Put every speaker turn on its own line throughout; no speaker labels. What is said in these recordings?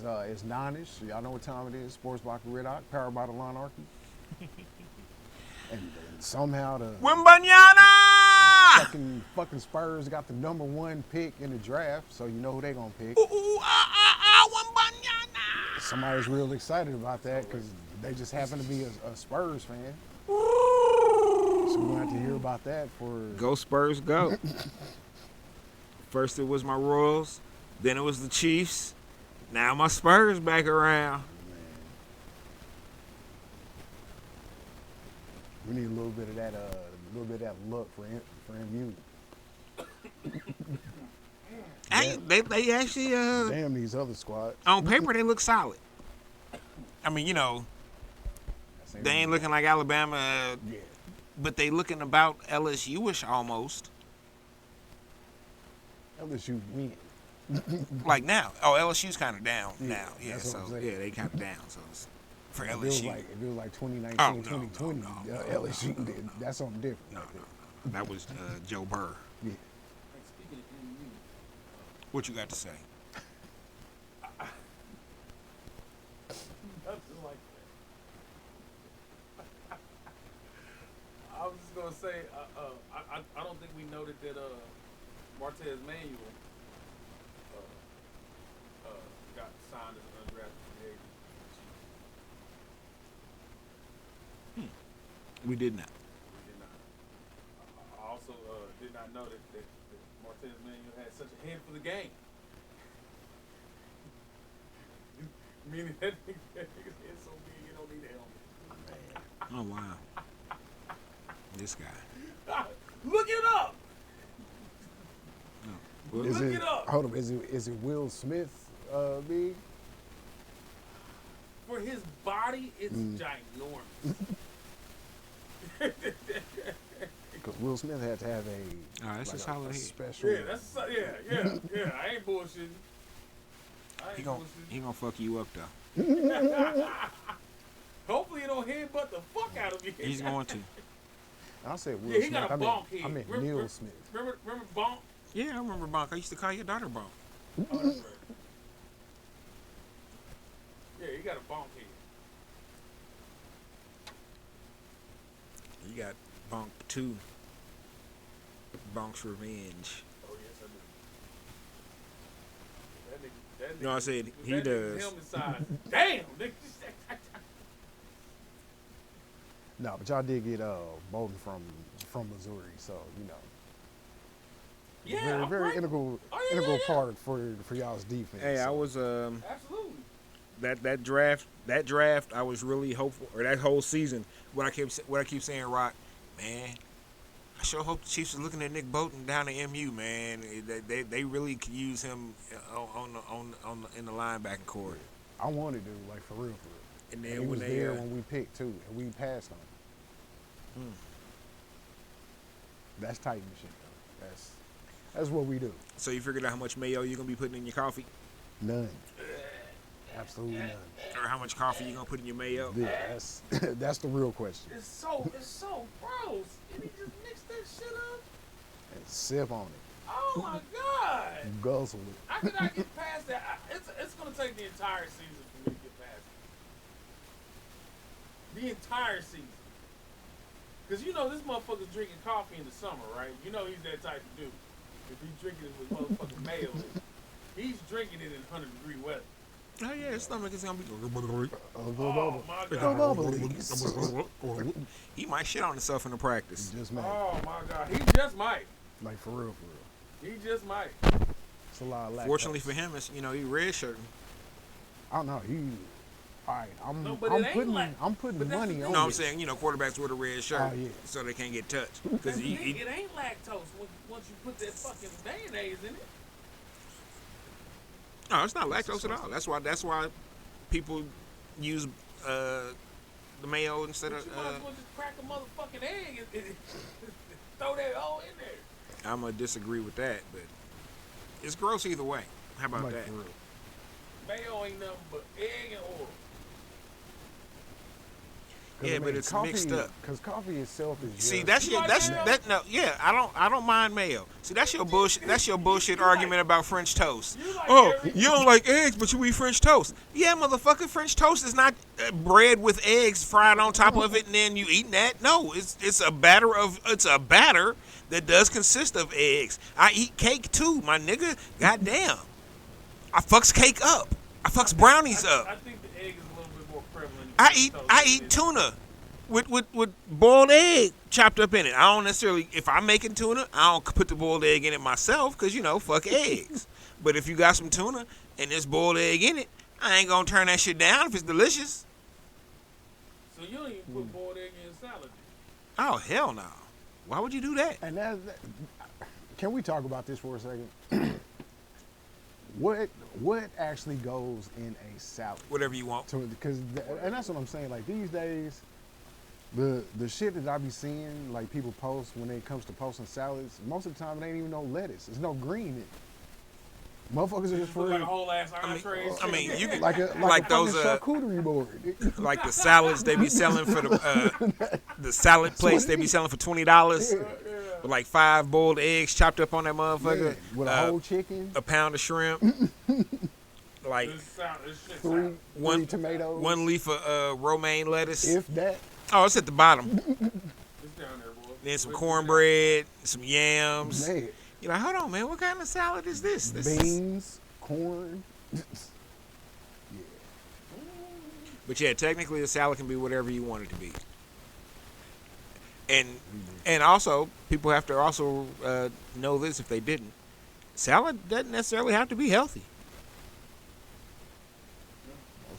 It's 9ish. Y'all know what time it is. Sports Block J-Ritoc, powered by the Monarchy. and somehow the
Wimbanyana!
fucking Spurs got the #1 pick in the draft, so you know who they gonna pick.
Wimbanyana!
Somebody's real excited about that because they just happen to be a Spurs fan. So we're gonna have to hear about that for.
Go Spurs, go. First it was my Royals, then it was the Chiefs. Now my Spurs back around.
We need a little bit of that, luck for MU.
They actually
Damn these other squads.
on paper they look solid. I mean, they ain't looking like Alabama,
Yeah.
but they looking about LSU-ish almost.
LSU win.
Like now. Oh, LSU's kind of down
Yeah,
now. Yeah,
that's what
so
I'm saying.
yeah, they kind of down. So it's for
If it
LSU.
was like 2019,
Oh, no,
2020,
no.
LSU did. That's something different.
No,
right there.
no, that was Joe Burr.
Yeah.
Speaking of MU,
What you got to say?
nothing like that. I was just gonna say, I don't think we noted that Martez Manuel got signed as an undrafted free agent.
We did not.
We did not. I also did not know that Martez Manuel had such a head for the game. Meaning that nigga's head so big he don't need a helmet.
Oh wow. This guy.
Look it up.
Well,
Is
Look
it,
it up.
Hold up. Is it Will Smith big?
For his body, it's ginormous.
Because Will Smith had to have a,
that's just
a
how it is.
special.
Yeah, that's yeah. I ain't bullshitting.
He gonna fuck you up though.
Hopefully, you don't headbutt the fuck out of me.
He's going to.
I said Will
Yeah, he
Smith.
got a bonk head.
I meant
Remember-
Neil Smith.
Remember Bonk?
Yeah, I remember Bonk. I used to call your daughter Bonk.
Oh, that's right. Yeah, he got a bonk head.
You got Bonk 2. Bonk's Revenge.
Oh yes, I do. That nigga.
No, I said he
that nigga's
does.
helmet size. Damn, nigga.
No, but y'all did get Bolden from Missouri, so
Yeah,
very
I'm
very
right.
integral
Oh, yeah,
integral
yeah.
part for y'all's defense.
Hey, I
so.
was
Absolutely.
that draft. I was really hopeful, or that whole season. What I keep saying, Rock, man. I sure hope the Chiefs are looking at Nick Bolton down at MU, man. They really could use him in the linebacking court.
I wanted to, like, for real.
And
And
then
he
when
was
they
there when we picked too, and we passed on him. That's Titan shit, though. That's what we do.
so you figured out how much mayo you're gonna be putting in your coffee,
None. Absolutely none.
or how much coffee you're gonna put in your mayo.
Yeah, that's the real question.
It's so gross. And he just mixed that shit up.
And sip on it.
Oh my god.
Guzzle it.
I cannot get past that. It's gonna take the entire season for me to get past it. The entire season. Cause this motherfucker's drinking coffee in the summer, right? You know he's that type of dude. If he's drinking it with motherfucking mayo, he's drinking it in 100-degree weather.
Oh yeah, his stomach is gonna be.
Oh my
The
god.
bubblies.
He might shit on himself in the practice.
Just might.
Oh my god. He just might.
Like, for real.
He just might.
It's a lot of lactose.
Fortunately for him, it's he red shirting.
I don't know. All right,
No, but it ain't
I'm putting
but that's
money
the
on
thing.
No, I'm
it.
saying quarterbacks with a red shirt,
Oh, yeah.
so they can't get touched.
That's
Because
the thing, it ain't lactose once you put that fucking mayonnaise in it.
no, it's not lactose at all. That's why people use the mayo instead
But
of.
you might as well just crack a motherfucking egg and throw that all in there.
I'm gonna disagree with that, but it's gross either way. How about
Like,
that?
for real.
Mayo ain't nothing but egg and oil.
Yeah, but it's mixed up.
Because coffee itself is
See,
just,
that's your that's
mayo?
that no yeah, I don't mind mayo. See, that's your bullshit. That's your bullshit argument about French toast.
You like
Oh,
every-
you don't like eggs, but you eat French toast. Yeah, motherfucker, French toast is not bread with eggs fried on top of it, and then you eating that. No, it's a batter that does consist of eggs. I eat cake too, my nigga. Goddamn, I fucks cake up. I fucks brownies up.
I think the egg is a little bit more prevalent.
I eat tuna with boiled egg chopped up in it. I don't necessarily, if I'm making tuna, I don't put the boiled egg in it myself because, fuck eggs. But if you got some tuna and there's boiled egg in it, I ain't going to turn that shit down if it's delicious.
So you don't even put boiled egg in your salad?
Oh, hell no. Why would you do that?
and can we talk about this for a second? What actually goes in a salad?
Whatever you want.
Because and that's what I'm saying. Like these days, the shit that I be seeing, like people post when it comes to posting salads, most of the time it ain't even no lettuce. There's no green in it. Motherfuckers are just
Look like
for
a whole ass entree.
I mean, you can,
like a
like
those
those,
charcuterie board.
like the salads they be selling for the salad plates they be selling for $20 with like 5 boiled eggs chopped up on that motherfucker.
Yeah, with a whole chicken,
a pound of shrimp, like
three tomatoes,
1 leaf of romaine lettuce.
if that.
Oh, it's at the bottom.
It's down there, boy.
Then some cornbread, some yams.
Man,
You're like, hold on, man, what kind of salad is this?
beans, corn.
But yeah, technically a salad can be whatever you want it to be. And also, people have to also know this if they didn't. Salad doesn't necessarily have to be healthy.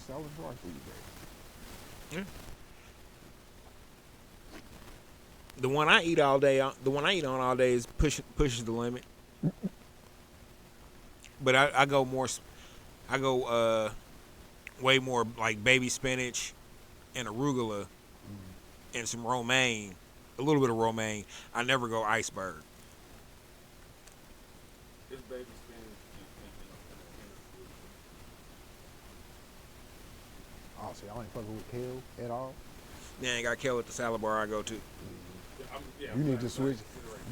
Salad bar for you, baby.
Yeah. The one I eat all day, the one I eat on all day is pushes the limit. But I go way more like baby spinach and arugula and some romaine, a little bit of romaine. I never go iceberg.
This baby spinach.
Oh, see, I ain't fucking with kale at all.
Yeah, I ain't got kale at the salad bar I go to.
You need to switch.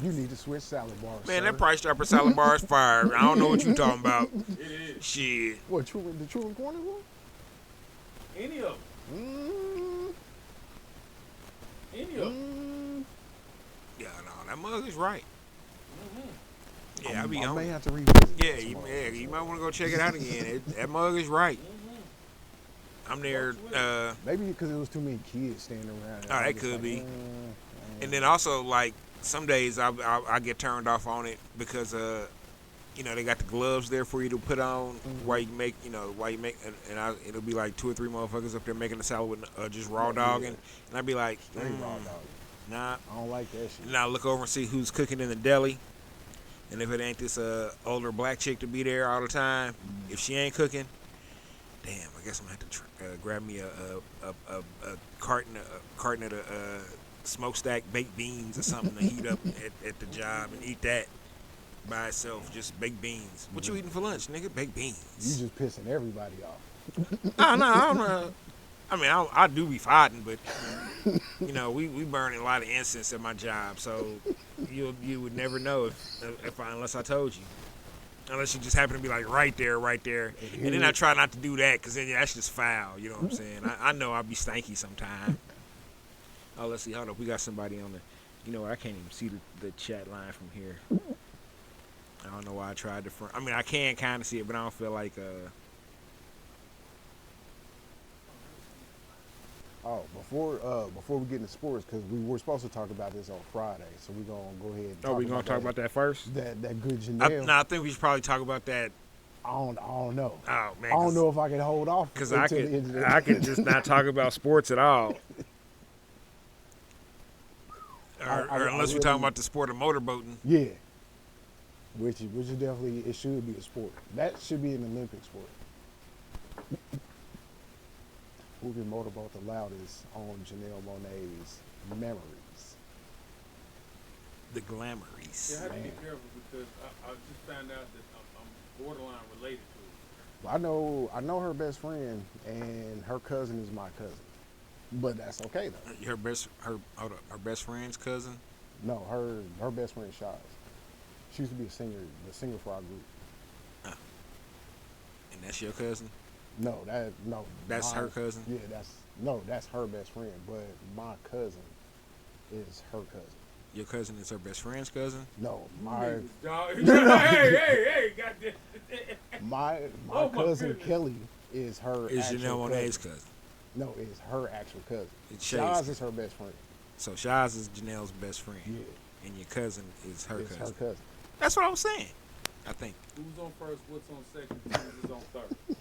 You need to switch salad bars.
Man,
sir.
that Price Chopper salad bar is fire. I don't know what you talking about.
It is.
Shit.
What the True Corner one?
Any of them. Any of them.
Yeah, no, that mug is right.
Mm-hmm.
Yeah, I be
I may
hungry.
have to revisit.
Yeah,
that
you
tomorrow.
might want to go check it out again. That mug is right. I'm there.
Maybe because it was too many kids standing around.
Oh, that could be. And then also, like, some days I get turned off on it because, they got the gloves there for you to put on while you make, it'll be like 2 or 3 motherfuckers up there making a salad with just raw dogging. And I'd be like,
Straight raw dog.
nah.
I don't like that shit.
And I look over and see who's cooking in the deli. And if it ain't this older black chick to be there all the time, if she ain't cooking, damn, I guess I'm gonna have to grab me a carton of smokestack baked beans or something to heat up at the job and eat that by itself, just baked beans. What you eating for lunch, nigga? Baked beans.
You just pissing everybody off.
No, I don't know. I mean, I do be fighting, but we burning a lot of incense at my job, so you would never know unless I told you. Unless you just happen to be like right there, and then I try not to do that because then that's just foul. You know what I'm saying? I know I'll be stanky sometime. Oh, let's see. Hold up, we got somebody on the. You know what? I can't even see the chat line from here. I don't know why I tried to front. I mean, I can kind of see it, but I don't feel like.
Oh, before we get into sports, because we were supposed to talk about this on Friday, so we're gonna go ahead. And
Oh, we gonna talk about that first?
That good Janelle.
I think we should probably talk about that.
I don't know.
Oh man,
I don't know if I can hold off
because
until the end of the
I could just not talk about sports at all. Or unless we're talking about the sport of motorboating.
Yeah. Which is definitely, it should be a sport. That should be an Olympic sport. Who can motorboat the loudest on Janelle Monae's memories?
The glamories.
Yeah, I have to be careful because I just found out that I'm borderline related to her.
Well, I know her best friend, and her cousin is my cousin. But that's okay though.
Her best friend's cousin.
No, her best friend Shaz. She used to be the singer for our group.
Uh, and that's your cousin.
No,
That's her cousin.
Yeah, that's her best friend. But my cousin is her cousin.
Your cousin is her best friend's cousin.
No,
Niggas, dog. Hey, goddamn.
my
Oh, my
cousin
goodness.
Kelly is her.
Is
actual
Janelle Monae's
cousin.
cousin.
No, it's her actual cousin.
It's Shay's
Shaz
cousin.
is her best friend.
So Shaz is Janelle's best friend.
Yeah,
And your cousin is her
it's
cousin.
her cousin.
That's what I was saying. I think.
Who's on first? What's on second? Who's is on third?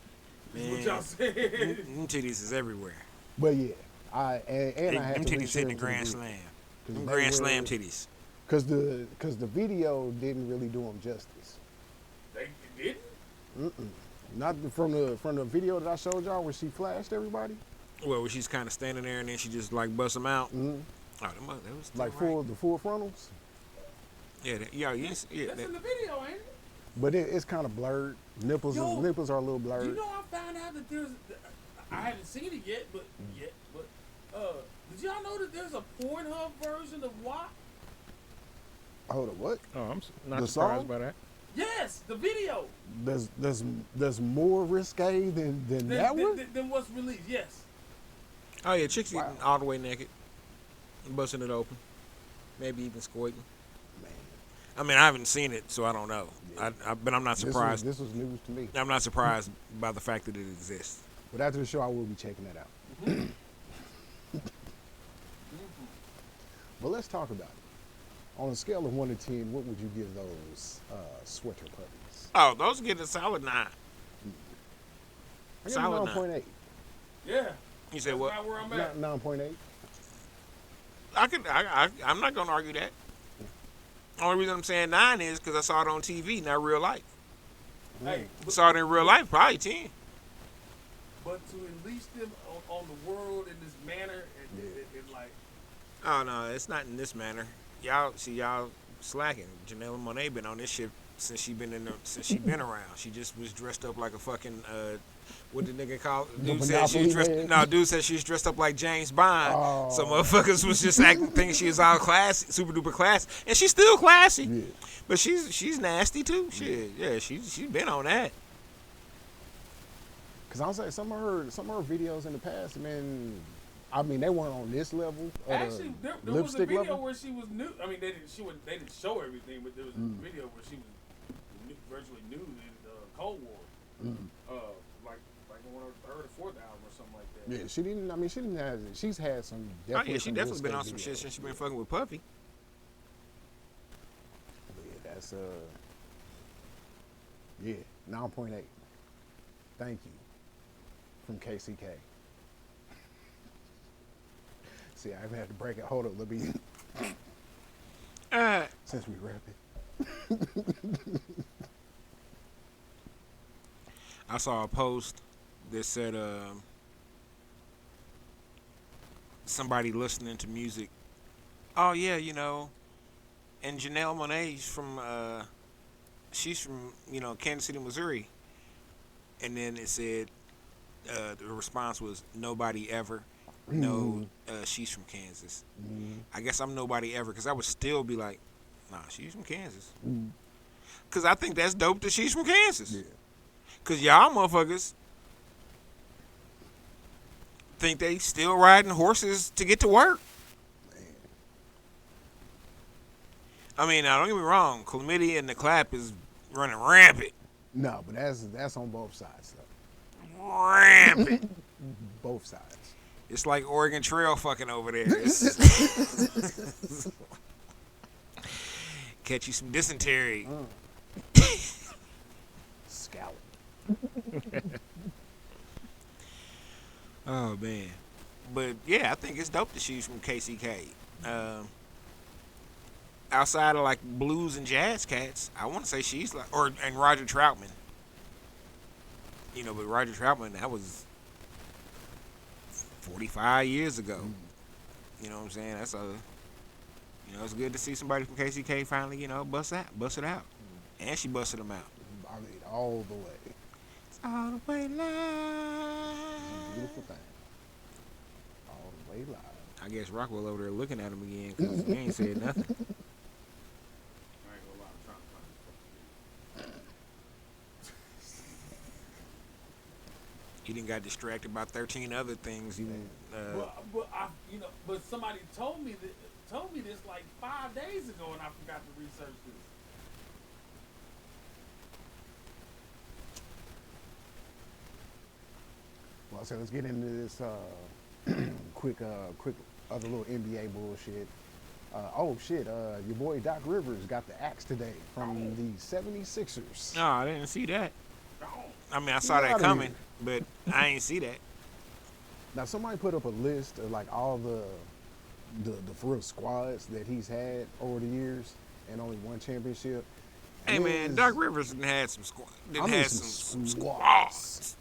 Man,
What y'all saying?
them titties is everywhere.
But yeah, I
Them
had to
titties hitting the Grand Slam. Them Grand Slam titties.
Because the video didn't really do them justice.
They didn't?
Not from the video that I showed y'all where she flashed everybody.
Well, where she's kind of standing there and then she just like busts them out.
Mm-hmm.
Oh, that was
Like
right.
the full frontals.
Yeah, yes, yeah.
That's in the video, ain't it?
But it's kind of blurred. Nipples
Yo,
nipples are a little blurred.
You know, I found out that I haven't seen it yet, but did y'all know that there's a Pornhub version of WAP?
Hold on, what?
Oh, I'm not
The
surprised
song?
by that.
Yes, the video.
There's more risque than that one.
Than what's released, yes.
Oh yeah, chicks
Wow.
eating all the way naked, busting it open, maybe even squirting.
Man,
I mean, I haven't seen it, so I don't know.
Yeah.
But I'm not surprised.
This was news to me.
I'm not surprised by the fact that it exists.
But after the show, I will be checking that out.
Mm-hmm.
But let's talk about it. On a scale of 1 to 10, what would you give those sweater puppies?
Oh, those get a solid 9.
I give them
Solid
9.8.
Yeah.
You said
That's
what?
right where I'm at.
9.8.
I'm not gonna argue that. Only reason I'm saying 9 is because I saw it on TV, not real life.
Hey,
Saw it in real life, probably 10.
but to unleash them on the world in this manner, and like,
Oh no, it's not in this manner. Y'all slacking. Janelle Monae been on this shit since she been around. She just was dressed up like a fucking what the nigga call
The
dude said she was dressed
Monopoly man?
dude said she was dressed up like James Bond.
Oh.
So motherfuckers was just acting thinking she was all classy, super duper classy. And she's still classy.
Yeah.
But she's nasty too. Shit. Yeah, she's been on that.
Because I'll say some of her videos in the past, man, I mean, they weren't on this level. Of
actually, there was a
lipstick
video
level.
where she was nude. I mean, they didn't show everything, but there was a video where she was virtually nude in Cold War. Like on one of her third or fourth album or something like that.
Yeah, she didn't. I mean, she didn't have. She's had some.
Oh yeah, she
some
definitely been
risque
on some shit
videos.
since she been fucking with Puffy.
Yeah, that's 9.8. Thank you from KCK. See, I even had to break it. Hold up, let me. Since we wrap it.
I saw a post that said somebody listening to music. Oh yeah, and Janelle Monae she's from Kansas City, Missouri. And then it said the response was nobody ever. No, she's from Kansas. I guess I'm nobody ever because I would still be like, nah, she's from Kansas. Because I think that's dope that she's from Kansas.
Yeah.
Because y'all motherfuckers think they still riding horses to get to work. I mean, now don't get me wrong, chlamydia and the clap is running rampant.
No, but that's on both sides, though.
Rampant.
Both sides.
It's like Oregon Trail fucking over there. Catch you some dysentery.
Scallop.
Oh man, but yeah, I think it's dope that she's from KCK. Outside of like blues and jazz cats, I want to say she's like, and Roger Troutman. But Roger Troutman, that was 45 years ago. You know what I'm saying? That's it's good to see somebody from KCK finally, bust it out, and she busted them out.
I mean, all the way.
It's all the way live.
It's a beautiful thing. All the way.
I guess Rockwell over there looking at him again because he ain't said nothing.
I ain't gonna lie, I'm trying to find this fucking
He didn't got distracted by 13 other things.
but somebody told me this like 5 days ago, and I forgot to research this.
Well, so let's get into this quick other little NBA bullshit. Your boy Doc Rivers got the axe today from the 76ers.
No, I didn't see that.
No.
I mean, I saw that coming, but I ain't see that.
Now, somebody put up a list of like all the for real squads that he's had over the years and only one championship.
Hey,
And
man, Doc Rivers done had some some
squads.
squads.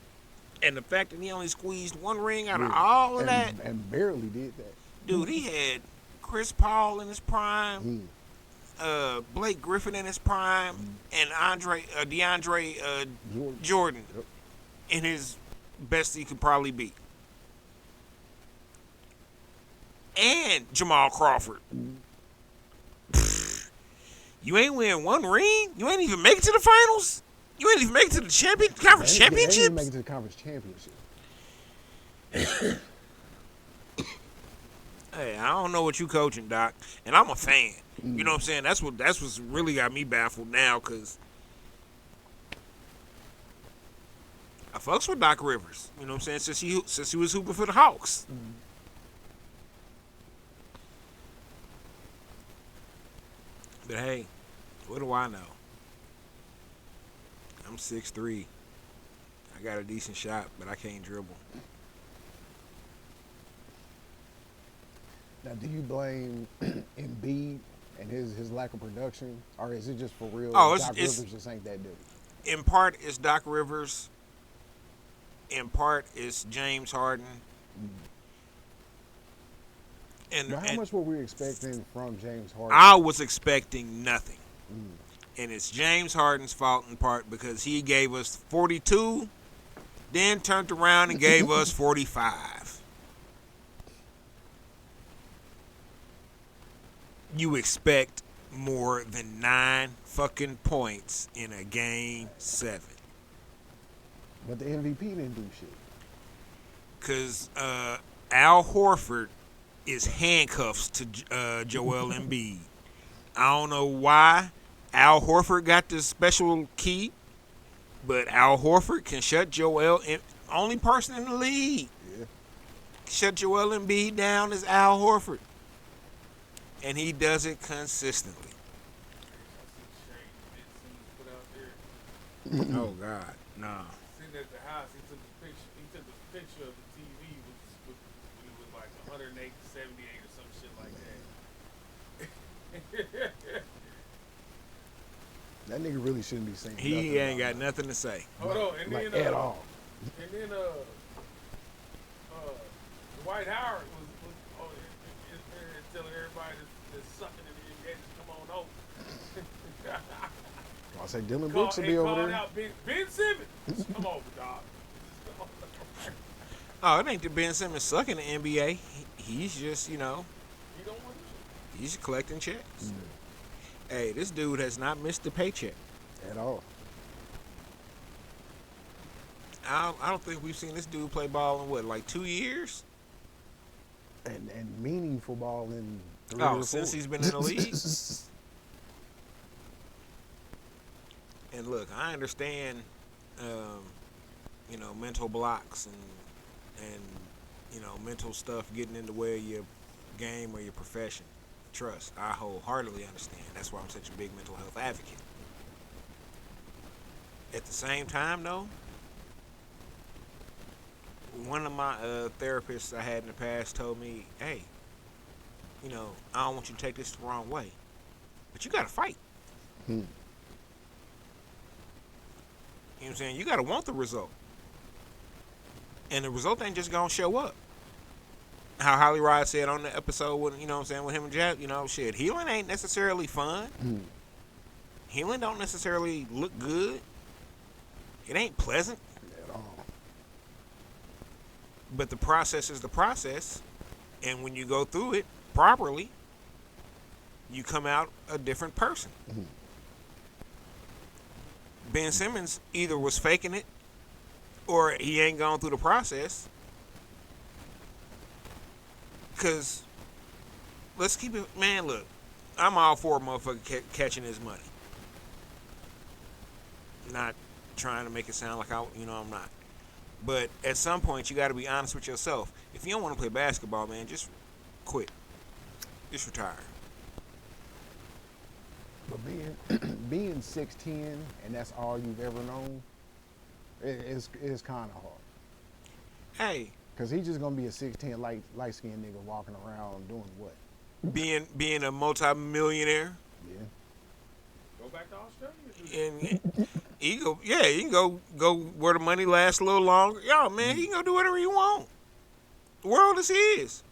And the fact that he only squeezed one ring out of all of that.
And barely did that.
Dude, he had Chris Paul in his prime, Blake Griffin in his prime, and DeAndre Jordan
Yep.
in his best he could probably be. And Jamal Crawford. You ain't win one ring? You ain't even make it to the finals? You ain't even make it to the conference
They didn't
championships?
make it to the conference championship.
Hey, I don't know what you coaching, Doc, and I'm a fan. You know what I'm saying? That's what's really got me baffled now, because I fucks with Doc Rivers. You know what I'm saying? Since he was hooping for the Hawks. But hey, what do I know? I'm 6'3". I got a decent shot, but I can't dribble.
Now, do you blame Embiid and his lack of production, or is it just for real?
Oh,
Doc Rivers just ain't that dude.
In part, it's Doc Rivers. In part, it's James Harden. And
Now, how much were we expecting from James Harden?
I was expecting nothing. And it's James Harden's fault in part because he gave us 42, then turned around and gave us 45. You expect more than 9 fucking points in a game 7.
But the MVP didn't do shit.
Because Al Horford is handcuffs to Joel Embiid. I don't know why Al Horford got this special key, but Al Horford can shut Joel. Only person in the league shut Joel Embiid down is Al Horford, and he does it consistently. Oh God, no.
Sitting at the house, he took a picture of the TV when it was like 108 to 78 or some shit like that.
That nigga really shouldn't be saying nothing.
He ain't got
about
nothing to say.
Hold on, and
like,
then
at all.
And then Dwight Howard was telling everybody that's sucking in the NBA to come on over.
I'll say Dylan Brooks will be over there.
Out Ben Simmons. Come over, dog.
Oh, it ain't the Ben Simmons sucking the NBA. He's just,
He don't want to.
he's collecting checks. Hey, this dude has not missed a paycheck.
At all.
I don't think we've seen this dude play ball in, what, like 2 years?
And meaningful ball in 3
Oh,
or 4.
since he's been in the league? And look, I understand, mental blocks and mental stuff getting in the way of your game or your profession. Trust, I wholeheartedly understand. That's why I'm such a big mental health advocate. At the same time, though, one of my therapists I had in the past told me, hey, I don't want you to take this the wrong way, but you got to fight. You know what I'm saying? You got to want the result. And the result ain't just going to show up. How Holly Rod said on the episode with, with him and Jab, healing ain't necessarily fun. Healing don't necessarily look good. It ain't pleasant.
At all.
But the process is the process. And when you go through it properly, you come out a different person.
Mm-hmm.
Ben Simmons either was faking it or he ain't gone through the process. Because, let's keep it, man, look, I'm all for a motherfucker catching his money. Not trying to make it sound like I'm not. But at some point, you got to be honest with yourself. If you don't want to play basketball, man, just quit. Just retire.
But being 6'10" and that's all you've ever known, it's kind of hard.
Hey,
Cause he's just gonna be a 6'10" light skinned nigga walking around doing what?
being a multi-millionaire,
Yeah.
Go back to Australia.
and he can go where the money lasts a little longer. Yo, man, he can go do whatever he want. The world is his.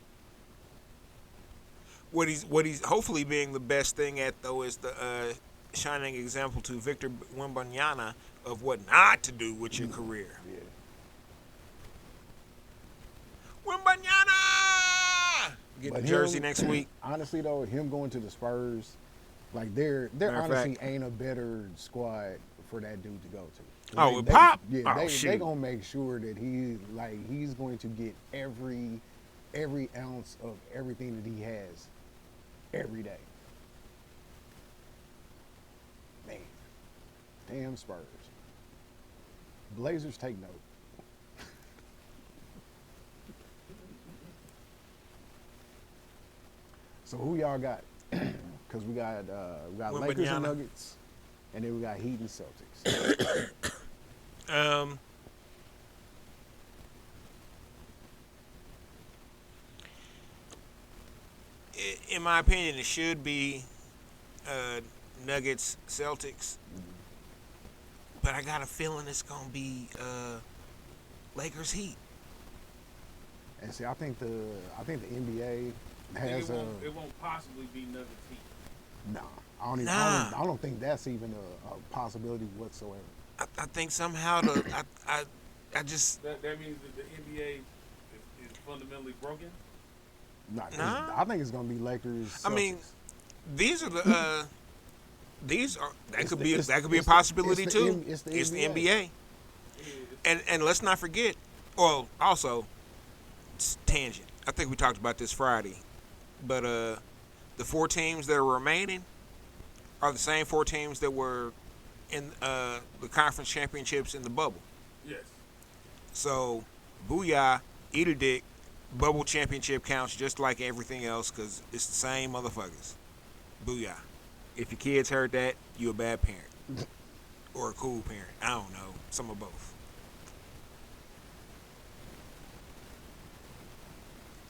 What he's hopefully being the best thing at, though, is the shining example to Victor Wembanyama of what not to do with your career.
Yeah.
Wembanyama! Get the jersey next week.
Honestly though, him going to the Spurs, like there honestly ain't a better squad for that dude to go to.
Oh, with Pop?
Yeah,
Oh,
they
shoot.
gonna make sure that he's going to get every ounce of everything that he has every day. Man, damn Spurs. Blazers take note. So who y'all got? Because we got Lakers and
Wembanyama.
Nuggets, and then we got Heat and Celtics.
In my opinion, it should be Nuggets, Celtics. But I got a feeling it's gonna be Lakers, Heat.
And see, I think the NBA has
It won't possibly be Nuggets Heat.
nah. I don't think that's even a possibility whatsoever.
I think somehow I just
That means that the NBA is fundamentally broken.
Nah, 'cause
Nah.
I think it's gonna be Lakers. Celtics.
I mean, these are the
It's
could
the-
be
it's-
that could be a
it's the-
possibility
it's the
too.
M- it's the
NBA.
Yeah,
And let's not forget. Well, also, it's tangent. I think we talked about this Friday, but the 4 teams that are remaining are the same 4 teams that were in the conference championships in the bubble.
yes.
So, booyah, eat a dick. Bubble championship counts just like everything else because it's the same motherfuckers. Booyah. If your kids heard that, you a bad parent. Or a cool parent. I don't know. Some of both.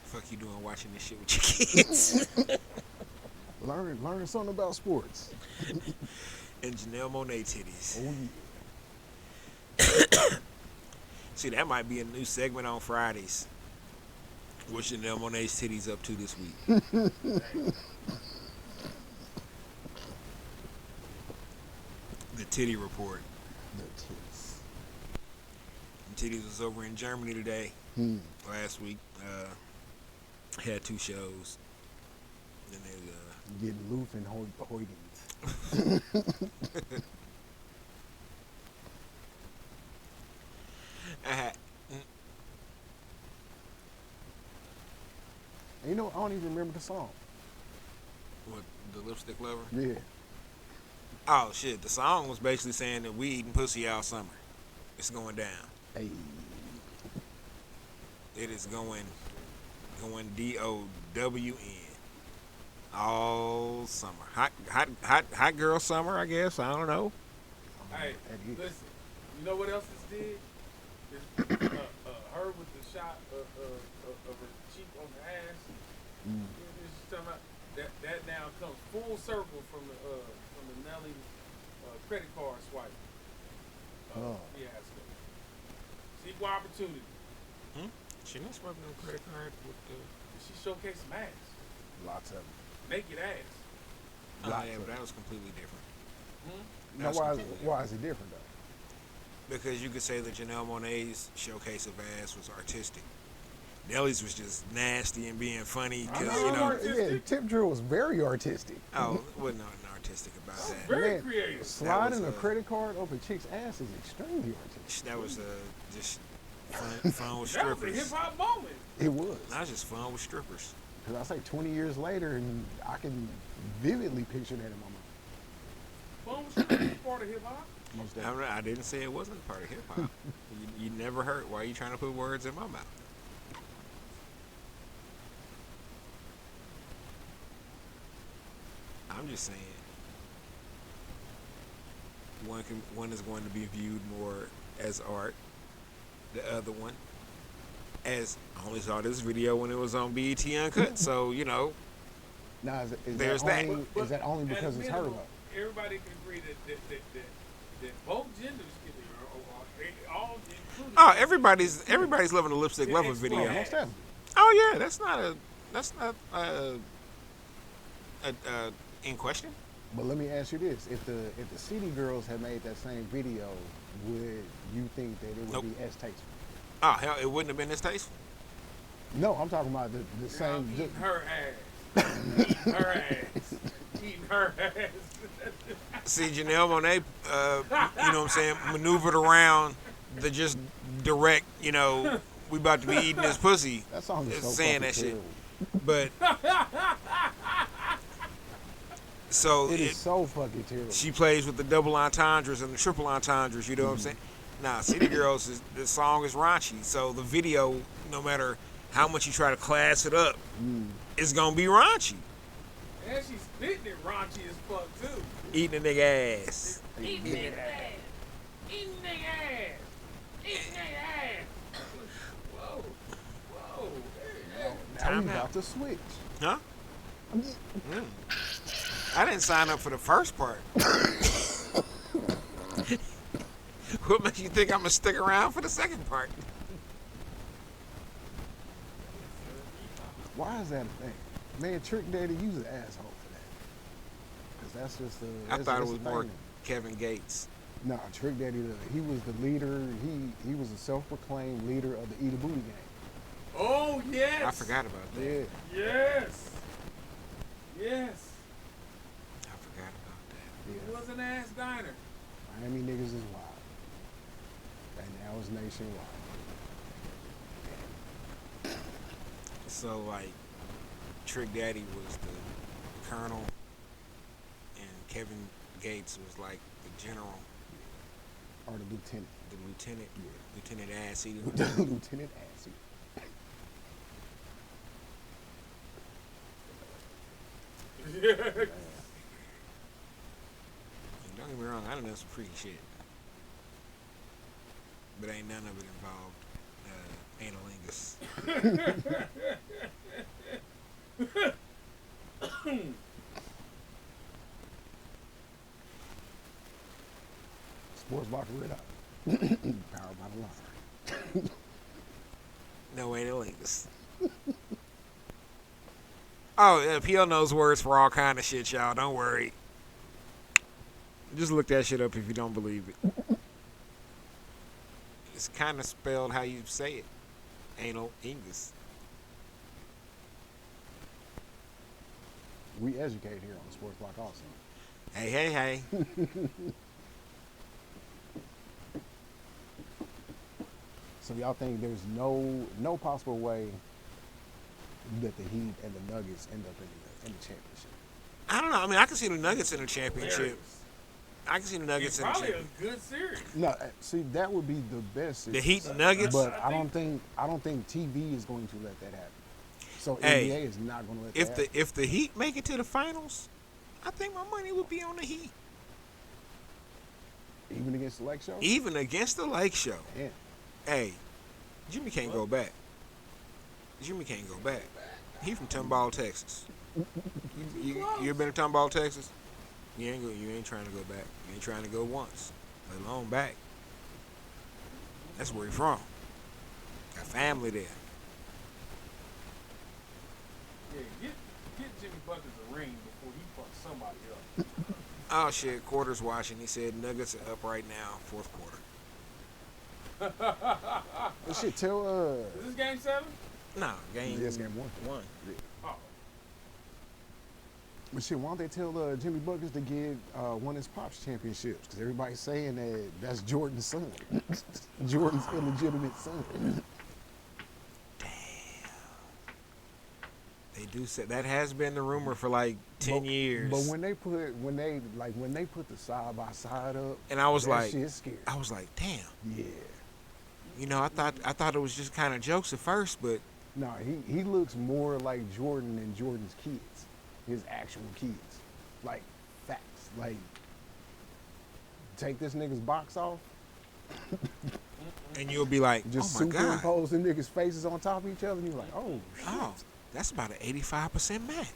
Fuck you doing watching this shit with your kids?
learn something about sports.
And Janelle Monae titties.
Oh yeah.
See, that might be a new segment on Fridays. What Janelle Monae's titties up to this week? The titty report.
The tits.
Titties was over in Germany today. Last week. Had 2 shows. And they
Getting loof and hoidings.
I had
And you know, I don't even remember the song.
what, the lipstick lover?
Yeah.
Oh shit, the song was basically saying that we eating pussy all summer. It's going down.
Hey.
It is going DOWN all summer. Hot girl summer, I guess. I don't know.
Hey,
That is.
listen. You know what else this did? Her with the shot of her cheek on the ass. She's talking about that now comes full circle from the Nelly credit card swipe. Fiasco. Equal opportunity.
She not swiping no credit card with the.
She showcased some ass,
Lots of them.
naked ass.
Oh
Lots
yeah,
of
but that was completely different.
Now,
That's completely
why is it different though?
Because you could say that Janelle Monae's showcase of ass was artistic. Nelly's was just nasty and being funny because
I know.
Yeah, Tip Drill was very artistic.
oh, wasn't nothing artistic about that.
Very creative.
Sliding
was,
a credit card up a chick's ass is extremely artistic.
That was just fun with
That was a hip
strippers.
hop moment.
It was.
That was just fun with strippers.
Because I say 20 years later, and I can vividly picture that in my mind.
Fun was part of hip hop.
Most definitely.
I didn't say it wasn't part of hip hop. you never heard. Why are you trying to put words in my mouth? I'm just saying. One is going to be viewed more as art. The other one, as I only saw this video when it was on BET Uncut. So
Now, is
There's
that
that.
only, is that only
At a
because it's her
minimum,
though?
Everybody can agree that both genders all including.
oh, everybody's loving the lipstick lover
It's
video.
Yeah, most definitely.
Oh yeah, that's not in question.
But let me ask you this: if the City Girls had made that same video, would you think that it would
Nope.
be as tasteful?
Oh hell, it wouldn't have been this tasteful.
No, I'm talking about the
I'm
same.
eating her ass. Eating her ass. Eating her ass.
See, Janelle Monae, you know what I'm saying, maneuvered around the just direct, we about to be eating this pussy,
That song is so
saying
fucking
that shit.
terrible.
But so
It is so fucking terrible.
she plays with the double entendres and the triple entendres. You know what I'm saying? Nah, City Girls, the song is raunchy. So the video, no matter how much you try to class it up, it's gonna be raunchy.
And she's spitting it raunchy as fuck too.
Eating a nigga ass.
Eating nigga ass. Eating nigga ass. Eating nigga ass. Whoa. Whoa. Hey,
Now we
Time out.
about to switch.
Huh? I didn't sign up for the first part. What makes you think I'm gonna stick around for the second part?
Why is that a thing? Man, Trick Daddy, use an asshole for that. Because that's just a.
I
that's
thought it
just
was
a
more
thing.
Kevin Gates.
Nah, Trick Daddy, he was the leader. He was a self-proclaimed leader of the Eat a Booty gang.
Oh yes.
I forgot about that.
Yeah.
Yes. Yes.
I forgot about that.
It
Yeah.
was an ass diner.
Miami niggas is wild. And now it's nationwide.
So like, Trick Daddy was the colonel, and Kevin Gates was like the general,
Or the lieutenant.
the lieutenant,
Yeah.
Lieutenant Ass Eater.
Lieutenant Assy.
Yes.
And don't get me wrong, I done some freaky shit, but ain't none of it involved analingus.
Sports Bar Red Out. Powered by the line.
No analingus. Oh, yeah, PL knows words for all kind of shit, y'all. Don't worry. Just look that shit up if you don't believe it. It's kind of spelled how you say it. Anal Ingus.
We educate here on the Sports Block also.
Hey, hey, hey.
So y'all think there's no possible way that the Heat and the Nuggets end up in the championship?
I don't know. I mean, I can see the Nuggets in the championship.
Hilarious.
I can see the Nuggets
It's
in the
probably
championship.
a good series.
No, see that would be the best.
The
series.
Heat and Nuggets.
But I don't think TV is going to let that happen. So
Hey,
NBA is not going to let
if
that happen.
if the Heat make it to the finals, I think my money would be on the Heat,
Even against the Lake Show.
even against the Lake Show.
Yeah.
Hey, Jimmy can't go back. Jimmy can't go back. He from Tomball, Texas. You ever been to Tomball, Texas? You ain't trying to go back. You ain't trying to go once, let alone back. That's where he from. Got family there.
Yeah, get Jimmy Buckets a ring before he fucks somebody up.
Oh shit, Quarters watching. He said Nuggets are up right now, fourth quarter.
This shit tell
Is this game 7?
Nah, game.
Yes, game one.
One.
Oh,
But shit, why don't they tell Jimmy Buckets to get one of his Pops championships? Because everybody's saying that that's Jordan's son. Jordan's illegitimate son.
They do say that has been the rumor for like 10 years.
But when they put the side by side up,
and I was
that
like,
shit's scary.
I was like, damn.
Yeah.
You know, I thought it was just kind of jokes at first, but
No, he looks more like Jordan than Jordan's kids, his actual kids. Like, facts. Like, take this nigga's box off,
and you'll be like,
just
oh my god,
superimpose the niggas' faces on top of each other, and you're like, oh, shit.
oh, that's about an 85% match.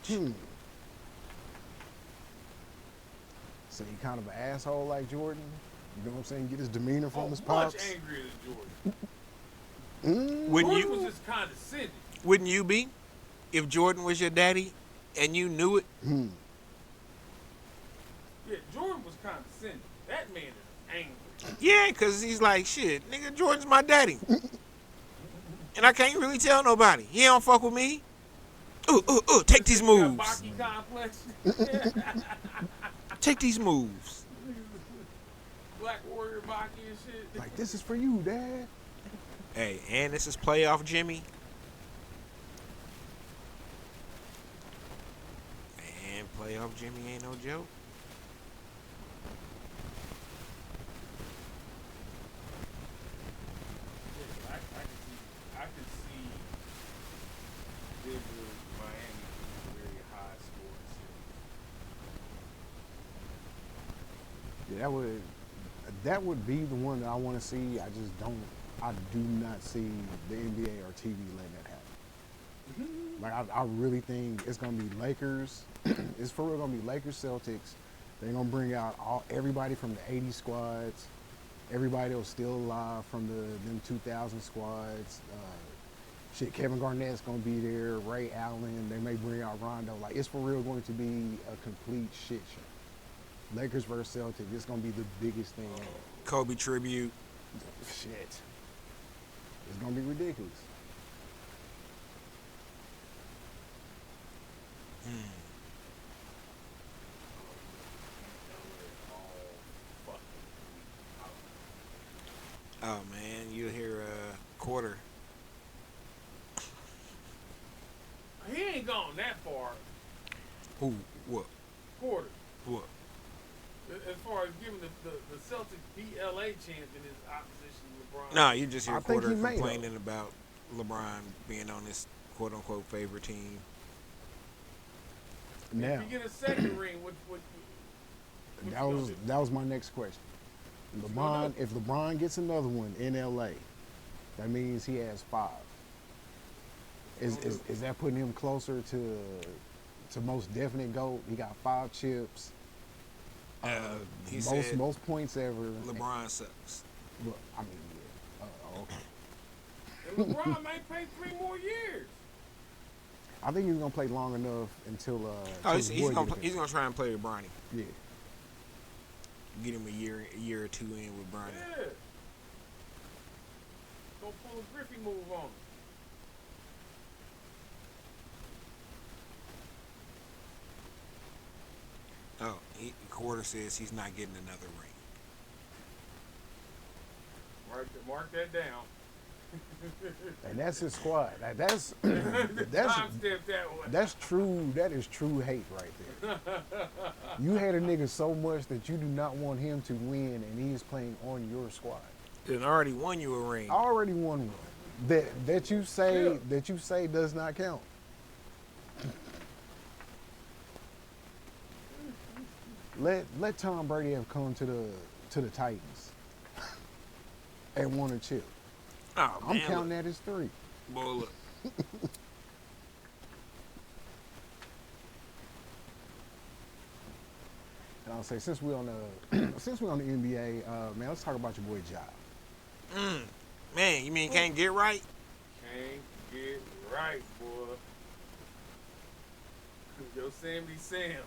So he kind of an asshole like Jordan. You know what I'm saying? Get his demeanor from his
much
pops.
angrier than Jordan.
Wouldn't
Jordan
you?
was just condescending.
Wouldn't you be? If Jordan was your daddy and you knew it?
Yeah, Jordan was condescending. That man is angry.
Yeah, because he's like, shit, nigga, Jordan's my daddy. And I can't really tell nobody. He don't fuck with me. Take these moves.
Baki complex.
Take these moves.
Black Warrior Baki and shit.
Like, this is for you, Dad.
Hey, and this is playoff Jimmy. Man, playoff Jimmy ain't no joke.
Yeah, I can see Denver, Miami being a very high scoring series.
Yeah, that would be the one that I want to see. I do not see the NBA or TV letting that happen. Like, I really think it's gonna be Lakers. It's for real gonna be Lakers, Celtics. They're gonna bring out everybody from the '80s squads, everybody that was still alive from them 2000 squads. Shit, Kevin Garnett's gonna be there. Ray Allen. They may bring out Rondo. Like, it's for real going to be a complete shit show. Lakers versus Celtics. It's gonna be the biggest thing ever.
Kobe tribute.
Shit. It's gonna be ridiculous.
Oh man, you'll hear quarter.
He ain't gone that far.
Who? What?
Quarter.
What?
As far as giving the Celtics BLA champion his opposition to LeBron.
Nah, you just hear
I think
quarter
he may,
complaining about LeBron being on this quote unquote favorite team.
Now,
If you get a second ring, what you gonna do?
that was my next question. If LeBron gets another one in LA, that means he has 5. Is that putting him closer to most definite GOAT? He got 5 chips.
He said
Most points ever.
LeBron sucks.
Well, I mean, yeah. Okay.
And LeBron may play 3 more years.
I think he's gonna play long enough until.
He's gonna try and play with Bronny.
Yeah.
Get him a year or 2 in with Bronny.
Yeah. Go pull a Griffey move on him.
Oh, quarter says he's not getting another ring.
Mark that down.
And that's his squad. That's
Timestamp that one.
that's true. That is true hate right there. You hate a nigga so much that you do not want him to win, and he is playing on your squad.
Then already won you a ring.
I already won one. That you say does not count. Let Tom Brady have come to the Titans and won a chip.
Oh,
I'm
man,
counting
look.
that as 3.
Boy, look.
And I'll say, since we're on the NBA, man, let's talk about your boy Ja.
Man, you mean can't get right?
Can't get right, boy. Yosemite Sam.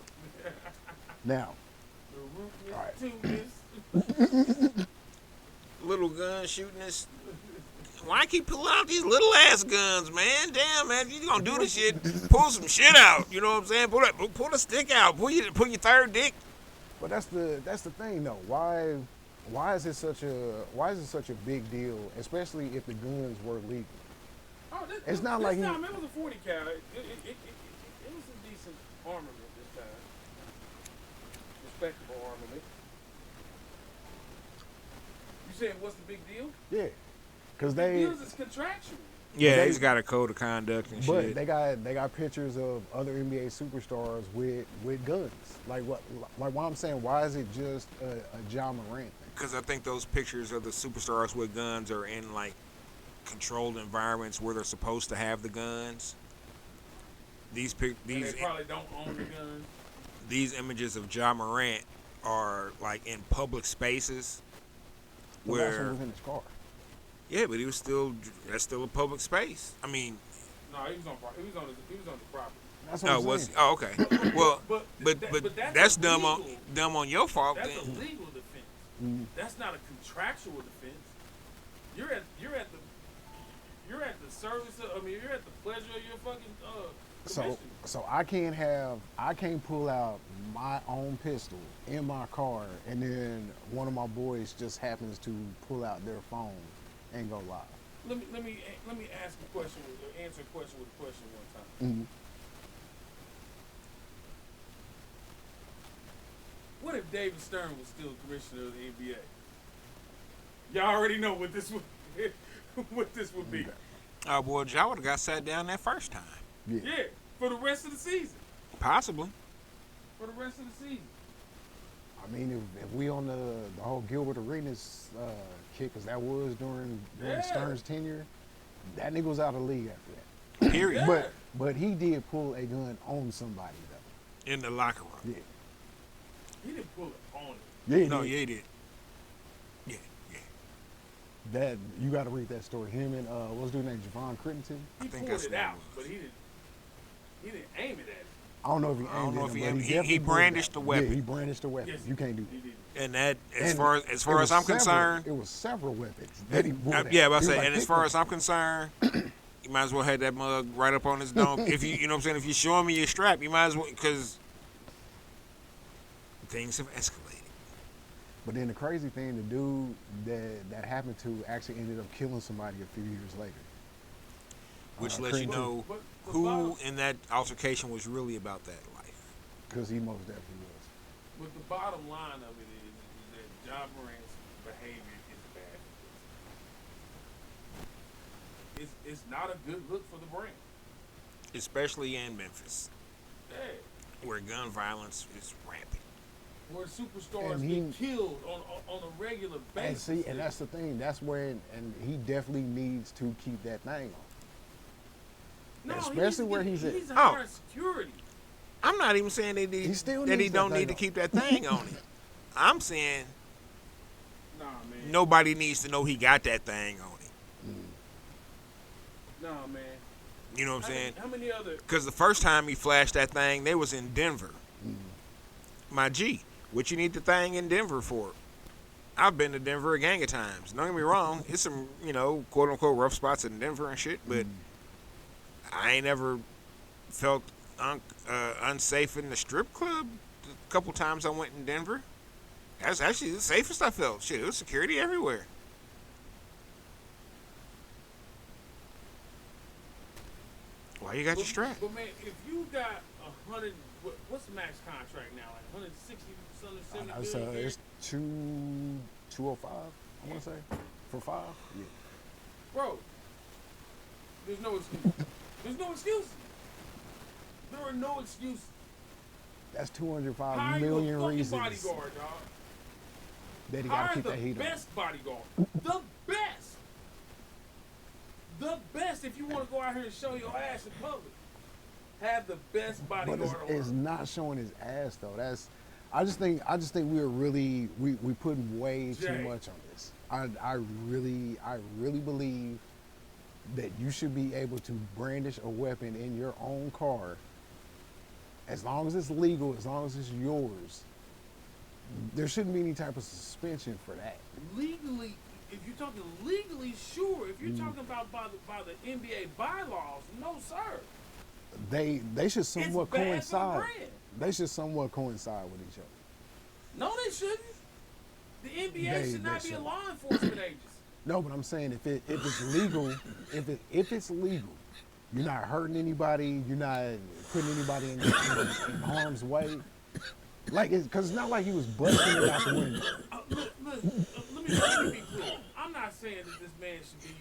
Now,
The
All right.
ruthless, toothless.
Little gun shooting this Why keep pulling out these little ass guns, man? Damn, man, if you gonna do this shit, pull some shit out. You know what I'm saying? Pull the stick out. Pull your third dick.
But that's the thing though. Why is it such a big deal, especially if the guns were legal?
Oh,
It's not like
this time it was a 40 cal. It was a decent armament this time. Respectable armament. You said what's the big deal?
Yeah, because
The
they.
deals is contractual.
Yeah,
They-
he's got a code of conduct and
But
shit.
they got pictures of other NBA superstars with guns. Like why I'm saying, why is it just a Ja Morant thing?
Because I think those pictures of the superstars with guns are in like controlled environments where they're supposed to have the guns. These
And they probably don't own the gun.
these images of Ja Morant are like in public spaces
The last one
where
was in his car.
yeah, but that's still a public space. I mean,
No, he was on the property.
That's what I'm
was
saying.
oh okay. Well, but that's dumb
illegal.
on your fault.
That's
Then.
a legal defense.
Mhm.
That's not a contractual defense. You're at the service of, you're at the pleasure of your fucking commissioner.
So I can't pull out my own pistol in my car, and then one of my boys just happens to pull out their phone and go live.
Let me ask a question, answer a question with a question one time.
Mhm.
What if David Stern was still commissioner of the NBA? Y'all already know what this would what this would be.
Oh boy, Ja would have got sat down that first time.
Yeah.
Yeah, for the rest of the season.
Possibly.
For the rest of the season.
I mean, if we on the whole Gilbert Arenas kick, because that was during
Yeah.
Stern's tenure, that nigga was out of the league after that.
Period.
Yeah.
But he did pull a gun on somebody though.
In the locker room.
Yeah.
He didn't pull it on it.
Yeah. he
No,
did.
yeah, he did. Yeah, yeah.
That you got to read that story. Him and what's dude named Javon Crittenton.
He
think
pulled
that's
it
what it
out,
was.
but he didn't aim it at it.
I don't know if he
I don't
aimed
know
at
if
him,
he
but
aimed-
he
he
definitely pulled it
brandished
out.
the weapon.
Yeah, he brandished the weapon.
Yes,
You can't do
he
that.
did.
And that, as
And
far
it
as
was
I'm
several-
concerned,
it was several weapons that he pulled out.
yeah, but I
He was
say,
like,
and as
"Pick
far
one."
as I'm concerned, you might as well have that mug right up on his dome. If you know what I'm saying, if you're showing me your strap, you might as well, because things have escalated.
But then the crazy thing, the dude that happened to actually ended up killing somebody a few years later.
Which lets you
Crittenton,
know
But
who in that altercation was really about that life.
because he most definitely was.
But the bottom line of it is that Ja Morant's behavior is bad. It's not a good look for the brand.
Especially in Memphis,
Yeah.
where gun violence is rampant.
Where superstars
And he-
get killed on a regular
And
basis.
see, and that's the thing. That's where, and he definitely needs to keep that thing on.
No,
especially where he's at.
He's
Oh.
hiring security.
I'm not even saying
He still
that he
needs that
don't
thing
need to
on.
keep that thing on him. I'm saying
Nah, man.
nobody needs to know he got that thing on him.
Nah, man.
You know what I'm saying?
How many other?
Because the first time he flashed that thing, they was in Denver.
Mm.
My G, what you need the thing in Denver for? I've been to Denver a gang of times. Don't get me wrong, it's some, quote unquote rough spots in Denver and shit, but I ain't ever felt unsafe in the strip club. A couple times I went in Denver. That's actually the safest I felt. Shit, it was security everywhere. Why you got your strap?
But man, if you got 100, what's the max contract now? Like 160, something, 70
It's 205. I want to say for 5. Yeah.
Bro, there's no excuse. There's no excuses. There are no excuses.
That's 205
Hire
million
you a fucking
reasons
bodyguard, dog.
that he got to
Hire
keep
the
that heat on.
best bodyguard. The best. The best. If you want to go out here and show your ass in public, have the best
But
bodyguard
it's
on.
not showing his ass though. I just think we're really we putting way too
Jay.
much on this. I really believe that you should be able to brandish a weapon in your own car as long as it's legal, as long as it's yours. There shouldn't be any type of suspension for that.
Legally, if you're talking legally, sure. If you're talking about by the NBA bylaws, no, sir.
They should somewhat
It's bad for the
coincide.
brand.
They should somewhat coincide with each other.
No, they shouldn't. The NBA should not be a
shouldn't.
law enforcement agency.
No, but I'm saying if it's legal, if it's legal, you're not hurting anybody, you're not putting anybody in harm's way. Like, because it's not like he was busting it out the window.
Look, let me be clear. I'm not saying that this man should be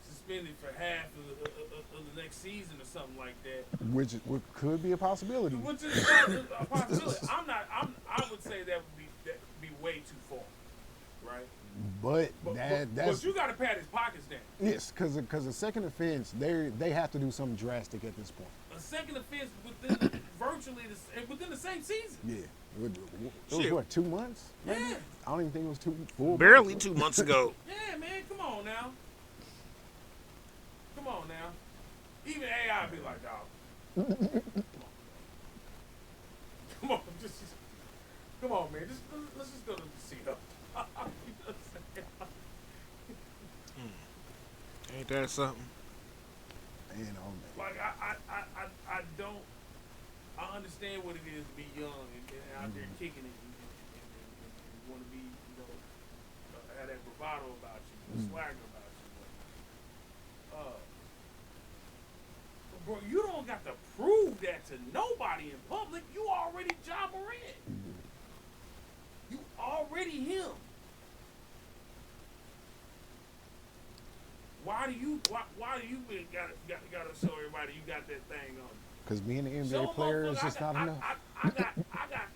suspended for half of the next season or something like that.
Which could be a possibility.
Which is a possibility. I would say that would be way too far, right?
But
But you got to pat his pockets down.
yes, because a second offense, they have to do something drastic at this point.
A second offense within within the same season.
Yeah, it was
Shit.
what, 2 months? Maybe?
Yeah.
I don't even think it was 2 full.
Barely
months.
2 months ago.
Yeah, man, come on now. Come on now. Even AI be like, dog. Come on, come on, man. Let's just go to the casino. You know what I'm saying?
Ain't that something?
You know,
Like I don't. I understand what it is to be young and out there kicking it and want to be, have that bravado about you, the swagger about you. But, bro, you don't got to prove that to nobody in public. You already Ja Morant. You already him. Why do you gotta show everybody you got that thing on?
because being an
Show
NBA player is just not enough.
I got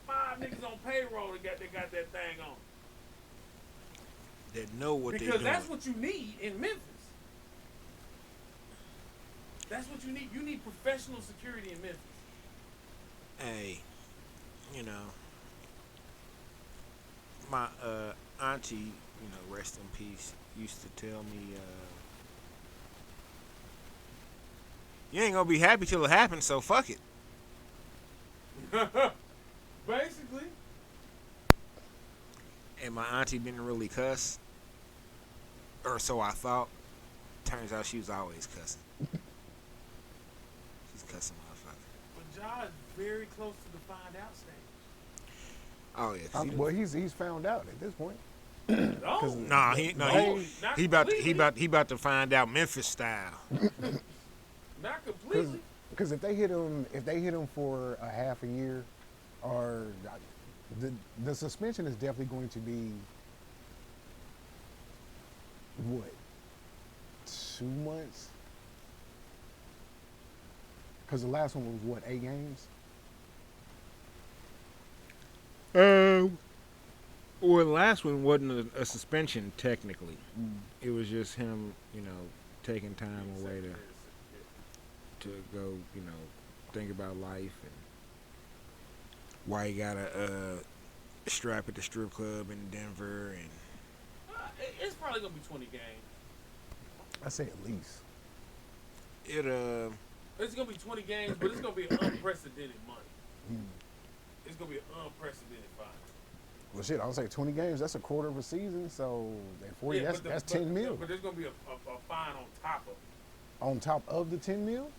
5 niggas on payroll that got that thing on.
That know what they
Because
doing.
that's what you need in Memphis. That's what you need. You need professional security in Memphis.
Hey, my auntie, rest in peace, used to tell me, you ain't gonna be happy till it happens, so fuck it.
Basically.
And my auntie didn't really cuss, or so I thought. Turns out she was always cussing. She's cussing motherfucker.
But Ja is very close to the find out stage.
Oh yeah. 'Cause
Well, he's found out at this point.
No.
Nah, he about to find out Memphis style.
Not completely.
Because if they hit him for a half a year, or the suspension is definitely going to be what, 2 months? Because the last one was what, 8 games?
Well, the last one wasn't a suspension technically. It was just him, taking time away to go, think about life and why he got a strap at the strip club in Denver and
It's probably gonna be 20 games.
I say at least.
It's gonna be 20 games, but it's gonna be unprecedented money. It's gonna be an unprecedented fine.
Well, shit, I'll say 20 games. That's a quarter of a season, so at 40, that's 10 mil.
But there's gonna be a fine on top of it.
On top of the 10 mil?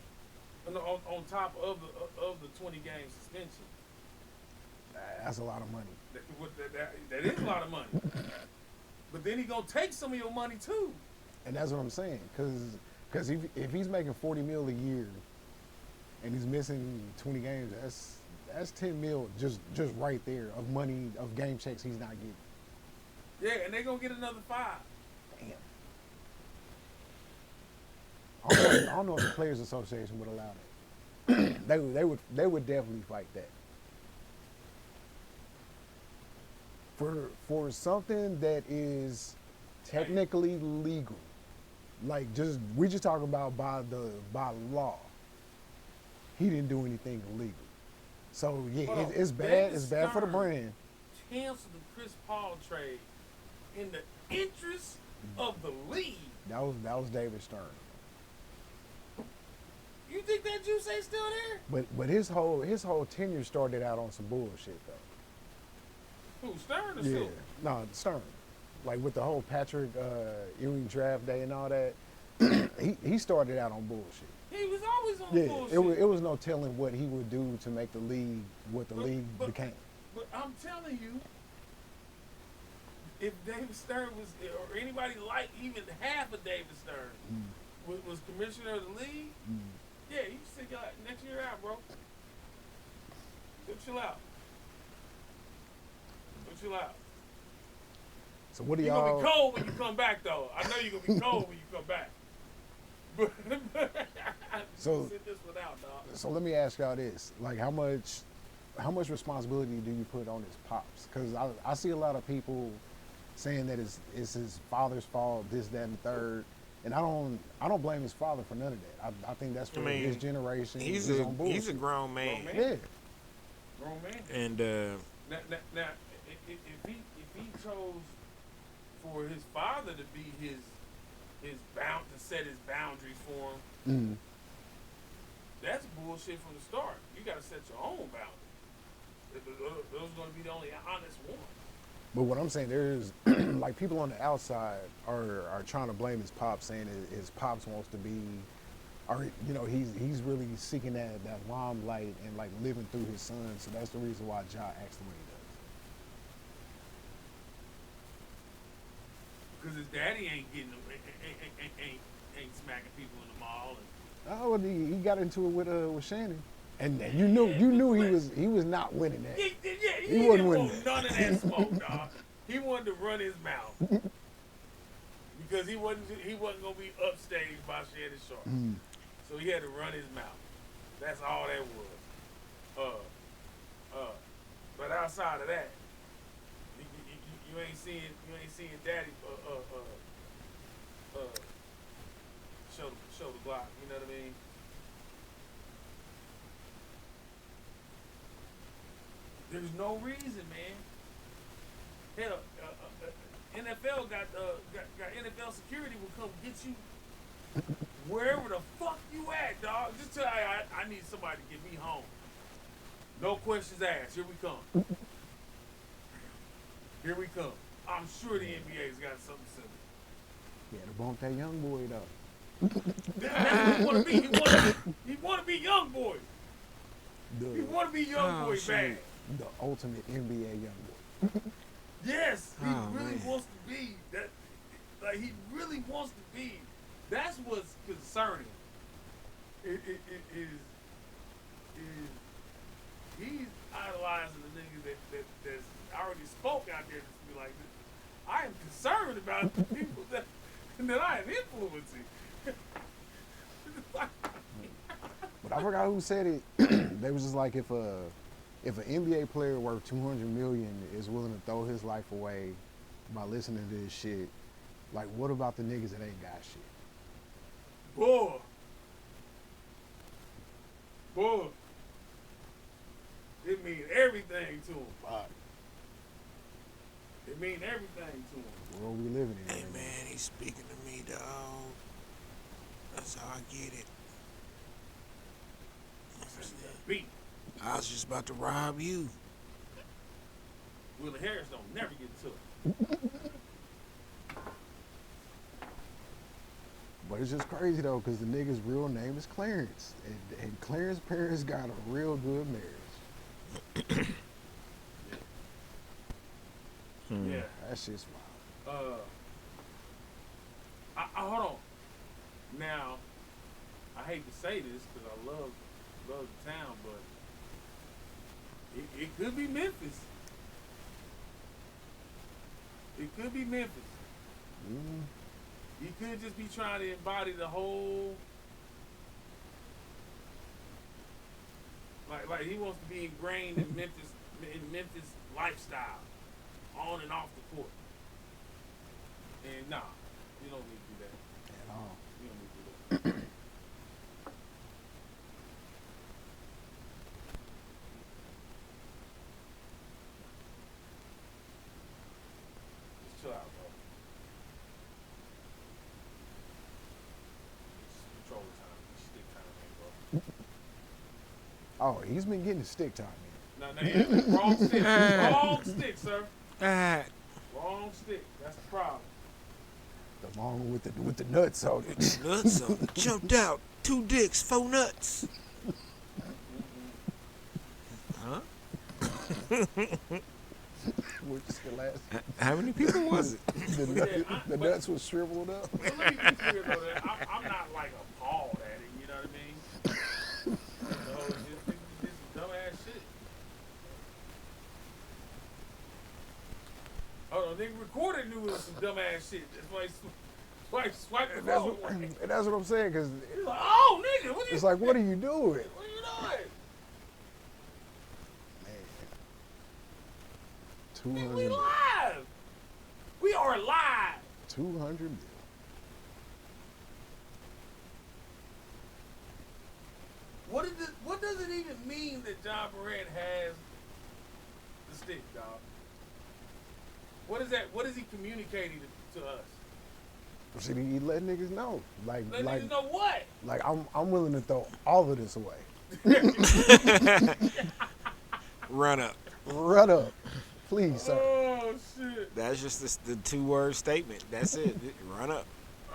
No, on top of the 20 game suspension.
That's a lot of money.
That is a lot of money. But then he gonna take some of your money too.
And that's what I'm saying. Because if he's making 40 mil a year and he's missing 20 games, that's 10 mil just right there of money, of game checks he's not getting.
Yeah, and they gonna get another 5.
Damn. I don't know if the Players Association would allow that. they would definitely fight that. For something that is technically legal, like we just talking about by law. He didn't do anything illegal. So yeah, it's bad. It's bad for the brand.
Cancel the Chris Paul trade in the interest of the league.
That was David Stern.
You think that juice ain't still there?
But his whole tenure started out on some bullshit though.
Who, Stern or
Yeah,
Silver?
no, Stern. like with the whole Patrick Ewing draft day and all that, he started out on bullshit.
He was always on
Yeah,
bullshit.
it was no telling what he would do to make the league what the league became.
But I'm telling you, if David Stern was, or anybody like even half of David Stern was commissioner of the league, yeah, you sit your next year out, bro. Go chill out. Go chill out.
So what do
You're
y'all?
gonna be cold when you come back, though. I know you're gonna be cold when you come back. But
So-
sit this one out, dog.
So let me ask y'all this: like, how much responsibility do you put on his pops? Because I see a lot of people saying that it's his father's fault, this, that, and the third, and I don't blame his father for none of that. I think that's for his generation.
He's
his
a
own bullshit.
he's a grown man.
Grown
Yeah.
Grown man.
And
Now, if he chose for his father to be his bound to set his boundaries for him,
Mm.
that's bullshit from the start. You got to set your own boundaries. Those are going to be the only honest ones.
But what I'm saying, there's like people on the outside are trying to blame his pops, saying his pops wants to be, or he's really seeking that limelight and like living through his son. So that's the reason why Ja acts the way he does.
Because his daddy ain't getting ain't smacking people in the mall. And,
Oh, he got into it with Shannon, and you knew he was not winning that.
he
He
didn't
wasn't
want
winning.
none of that smoke, dog. He wanted to run his mouth because he wasn't gonna be upstaged by Shannon Sharp. So he had to run his mouth. That's all that was. But outside of that, you ain't seeing Daddy show the block. You know what I mean? There's no reason, man. Hell, NFL got NFL security will come get you wherever the fuck you at, dog. Just tell I need somebody to get me home. No questions asked. Here we come. Here we come. I'm sure the NBA's got something similar.
Yeah, to bump that young boy though.
That's what he want to be. He want to be young boy. He
The,
want to be young boy
shit.
bad.
the ultimate NBA young boy.
Yes, he
Oh,
really
man.
wants to be that. Like he really wants to be. That's what's concerning. It is he's idolizing the nigga that's already spoke out there to be like, I am concerned about the people that I am influencing.
But I forgot who said it. They was just like, if an NBA player worth $200 million is willing to throw his life away by listening to this shit, like, what about the niggas that ain't got shit?
Boy, it mean everything to him.
Fuck.
It mean everything to him.
The world we living in.
hey man, he's speaking to me, dog. That's how I get it.
Beat.
I was just about to rob you.
Willie Harris don't never get to it.
But it's just crazy though, because the nigga's real name is Clarence, and Clarence's parents got a real good marriage.
Yeah.
That shit's wild.
Hold on. Now, I hate to say this because I love the town, but it could be Memphis. It could be Memphis.
Mm.
He could just be trying to embody the whole, like he wants to be ingrained in Memphis lifestyle, on and off the court. And nah, you don't need to do that.
At all.
You don't need to do that. Just chill out, bro. It's control time. It's stick time, man, bro.
Oh, he's been getting stick time, man.
No, wrong stick. Wrong stick, sir.
Ah,
Wrong stick. That's the problem.
The long one with the nuts on it.
Nuts on it. Jumped out. 2 dicks, 4 nuts. Huh?
Which is the last.
How many people was it?
The nuts was shriveled up.
But let me be clear though that I'm not like appalled at it. You know what I mean? No, it's just dumbass shit. Hold on, nigga recorded knew it was some dumbass shit. That's why he swiped the
And that's,
phone.
and that's what I'm saying, because
He's like, oh nigga, what
it's like, what are you doing?
What are you doing?
Man.
Nigga, we
200
live. We are live.
200 mil.
What does it even mean that John Morant has the stick, dog? What is that? What is he communicating to us?
See, he let niggas know. Like,
Let
like,
niggas know what?
like I'm willing to throw all of this away.
Run up.
Run up. Please, sir.
Oh shit.
That's just the 2-word statement. That's it. Run up.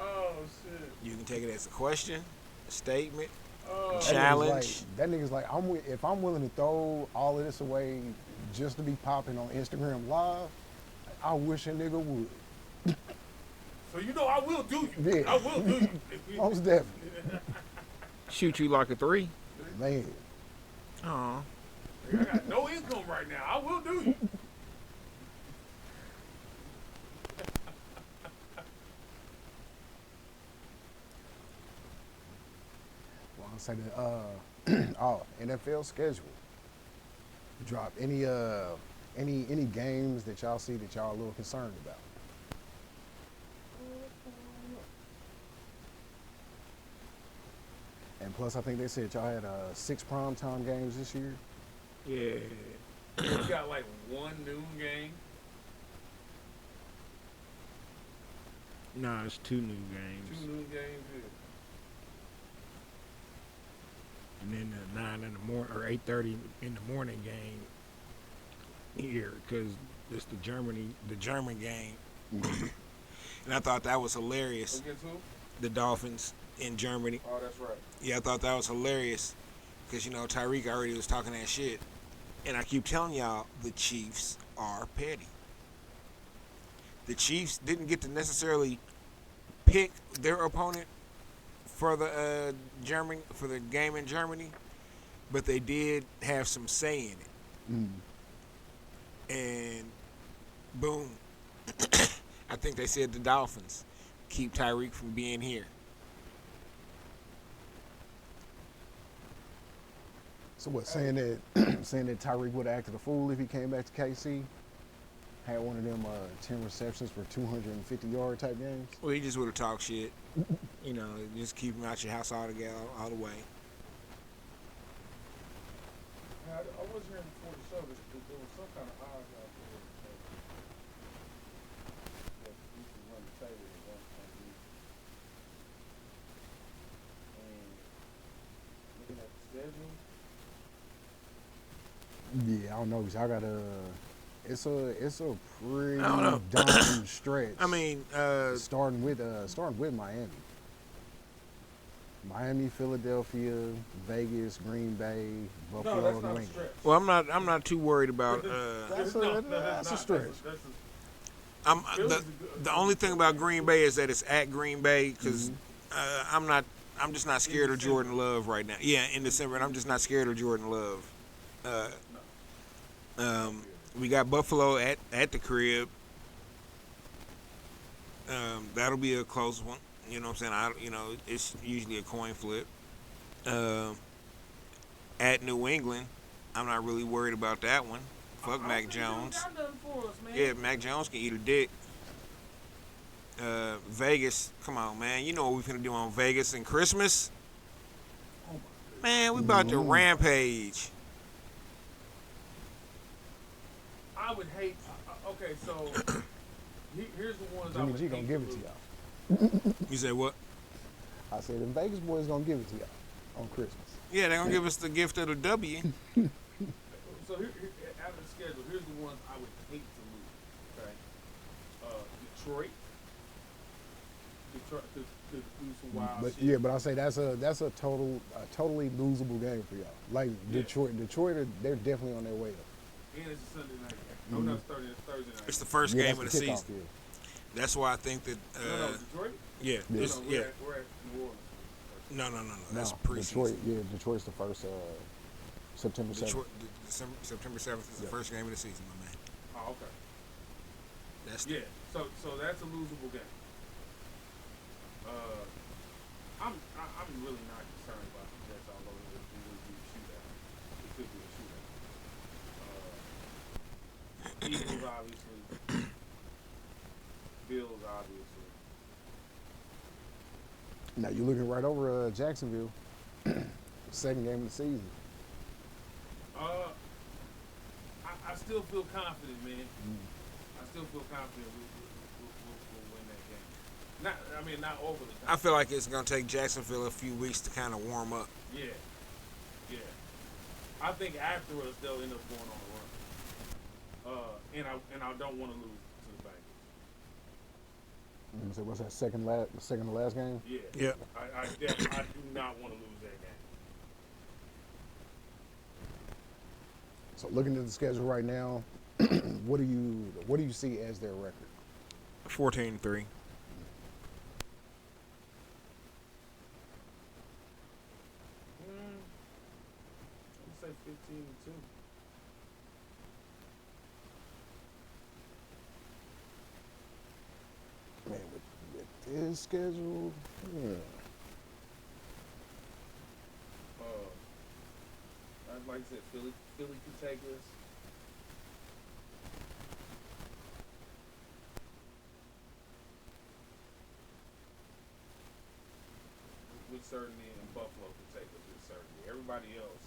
Oh shit.
You can take it as a question, a statement,
Oh.
challenge.
That nigga's like, if I'm willing to throw all of this away just to be popping on Instagram Live, I wish a nigga would.
So you know I will do you.
Yeah.
I will do you.
Most definitely.
Shoot you like a 3.
Man.
Aw.
I got no income right now. I will do you.
Well, I'll say that, NFL schedule. Drop any games that y'all see that y'all a little concerned about. And plus, I think they said y'all had 6 primetime games this year.
Yeah.
We got like one noon game.
Nah, it's 2 new games.
2 noon games. Yeah.
And then the 9 in the morning or 8:30 in the morning game here, because it's the German game. And I thought that was hilarious.
Against who?
The Dolphins in Germany.
Oh, that's right.
Yeah, I thought that was hilarious because Tyreek already was talking that shit, and I keep telling y'all the Chiefs are petty. The Chiefs didn't get to necessarily pick their opponent for the game in Germany, but they did have some say in it.
Mm.
And boom, I think they said the Dolphins keep Tyreek from being here.
So what? Saying that Tyreek would have acted a fool if he came back to KC, had one of them 10 receptions for 250-yard type games.
Well, he just would have talked shit. Just keep him out your house all the way.
I was hearing before the show that there was some kind of odds out there that we could run the table at one point. And looking at the schedule,
Yeah, I don't know. 'Cause y'all got it's a pretty
I don't know.
daunting stretch.
I mean,
starting with Miami. Miami, Philadelphia, Vegas, Green Bay, Buffalo,
no, that's
New
not a
England.
stretch.
well, I'm not too worried about.
That's
That's
a
not.
stretch.
That's
The only thing about Green Bay is that it's at Green Bay because I'm just not scared of Jordan Love right now. Yeah, in December, and I'm just not scared of Jordan Love. We got Buffalo at the crib. That'll be a close one. You know what I'm saying? It's usually a coin flip. At New England, I'm not really worried about that one. Fuck Mac Jones. Yeah, Mac Jones can eat a dick. Vegas, come on, man. You know what we finna do on Vegas and Christmas? Man, we about to rampage.
I would hate. Okay, so here's the ones I
Jimmy
would
G gonna
hate
give
to
it to
lose.
y'all.
You say what?
I said the Vegas boys gonna give it to y'all on Christmas.
Yeah, they're gonna give us the gift of the W.
So here, out of the schedule, here's the ones I would hate to lose. Okay. Detroit. Detroit to do some wild
But
shit.
yeah, but I say that's a totally losable game for y'all. Like
Yeah.
Detroit, they're definitely on their way up.
And it's a Sunday night game. Oh no, it's Thursday night.
It's the first
Yeah,
game
that's
of the
kickoff,
season. That's why I think that.
no, Detroit.
Yeah,
Yeah.
No,
this-
no,
yeah.
we're at New Orleans.
No.
No,
That's
Detroit.
preseason.
Yeah, Detroit's the first September 7th.
Detroit, September 7th is the
Yeah.
first game of the season, my man.
Oh, okay.
That's
Yeah. So that's a losable game. I'm really not concerned about the Jets, although it would be a shootout. It could be a shootout. Eagles obviously. Bills obviously.
Now you're looking right over Jacksonville, second game of the season.
I still feel confident, man. I still feel confident we'll win that game. Not over the top.
I feel like it's gonna take Jacksonville a few weeks to kind of warm up.
Yeah. I think after us, they'll end up going on a run. And I don't want to lose to the Bengals.
So what's that second to last game?
Yeah.
Yep.
I do not want to lose that game.
So looking at the schedule right now, what do you see as their record?
14-3.
I'm gonna say 15-2.
Man, with this schedule,
Like I said, Philly can take us. With certainty, and Buffalo can take us with certainty. Everybody else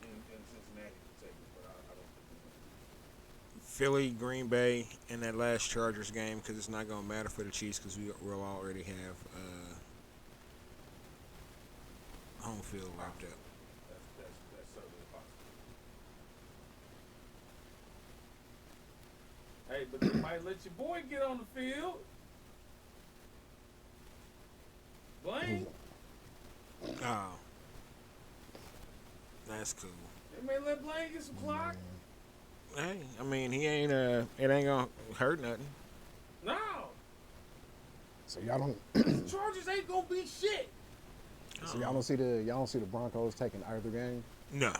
in Cincinnati can take us, but I don't think we
Philly, Green Bay, and that last Chargers game, because it's not gonna matter for the Chiefs because we'll already have home field locked up.
That's certainly possible. Hey, but they might let your boy get on the field. Blaine,
Oh, that's cool.
they may let Blaine get some clock.
Hey, I mean, he ain't it ain't gonna hurt nothing.
No,
so y'all don't
the Chargers ain't gonna be shit.
so y'all don't see the Broncos taking either game.
No.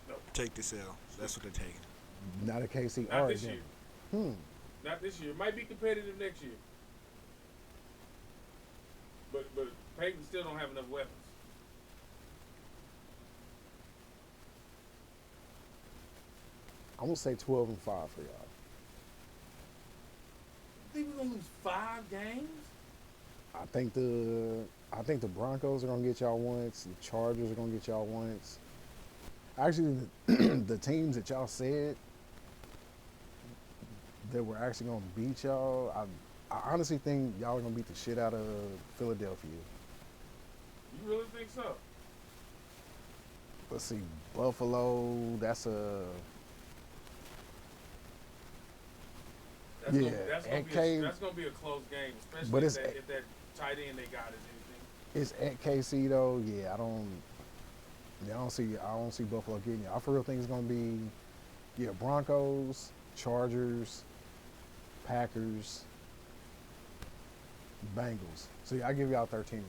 No.
Take this L. That's what they're taking.
Not a KC
Not
or
this
again.
year. Not this year. It might be competitive next year. But Peyton still don't have enough weapons.
I'm gonna say 12-5 for y'all.
Think we're gonna lose 5 games?
I think the Broncos are gonna get y'all once. The Chargers are gonna get y'all once. Actually, the teams that y'all said that were actually gonna beat y'all, I honestly think y'all are gonna beat the shit out of Philadelphia.
You really think so?
Let's see, Buffalo. That's
That's
Yeah,
that's gonna be a close game, especially
But
if
it's-
that tight end they got is anything.
it's at KC though. Yeah, I don't see Buffalo getting it. I for real think it's gonna be Broncos, Chargers, Packers, Bengals. So I give y'all 13-4.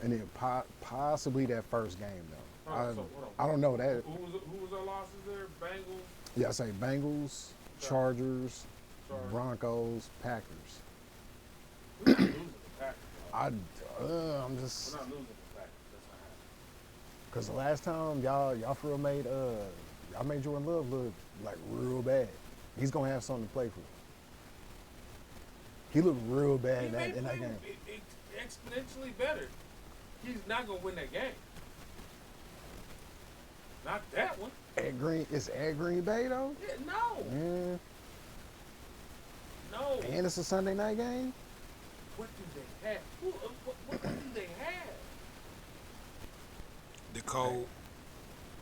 And then possibly that first game though.
Hold on.
I don't know that.
Who was our losses there? Bengals,
Yeah, I say Bengals, Chargers,
Chargers.
Broncos, Packers.
We're not losing the Packers.
I'm just
We're not losing the Packers. That's not happening.
because the last time y'all for real made Jordan Love look like real bad. He's gonna have something to play for. He looked real bad
He
in
may
that
play
game.
exponentially better. He's not gonna win that game. Not that one.
It's at Green Bay though.
Yeah, no,
Yeah.
no.
And it's a Sunday night game.
What do they have? What do they have?
The cold.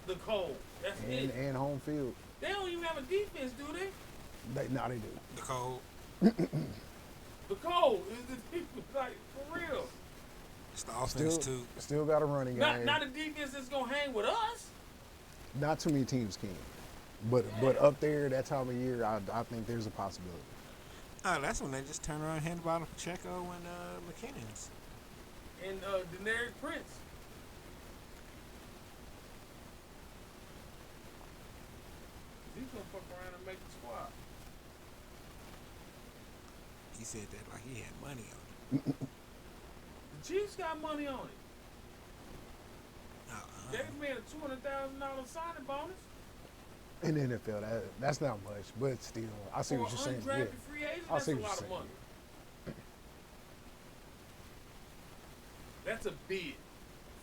The cold. That's it.
and home field.
They don't even have a defense, do they?
They do.
The cold.
The cold is the defense, like for real.
It's the offense too.
Still got a running game.
Not a defense that's gonna hang with us.
Not too many teams can. But up there, that time of year, I think there's a possibility.
Oh, that's when they just turn around and hand the ball to Pacheco and McKinnon's.
And Deneric Prince. He's gonna fuck around and make the squad.
He said that like he had money on it.
The Chiefs got money on it.
Uh-uh.
They made a $200,000 signing bonus
In the NFL, that's not much, but still, I see
for
what you're saying.
an
Yeah.
undrafted free agent.
I
That's
see
a
what
lot
you're
of money. That's a bid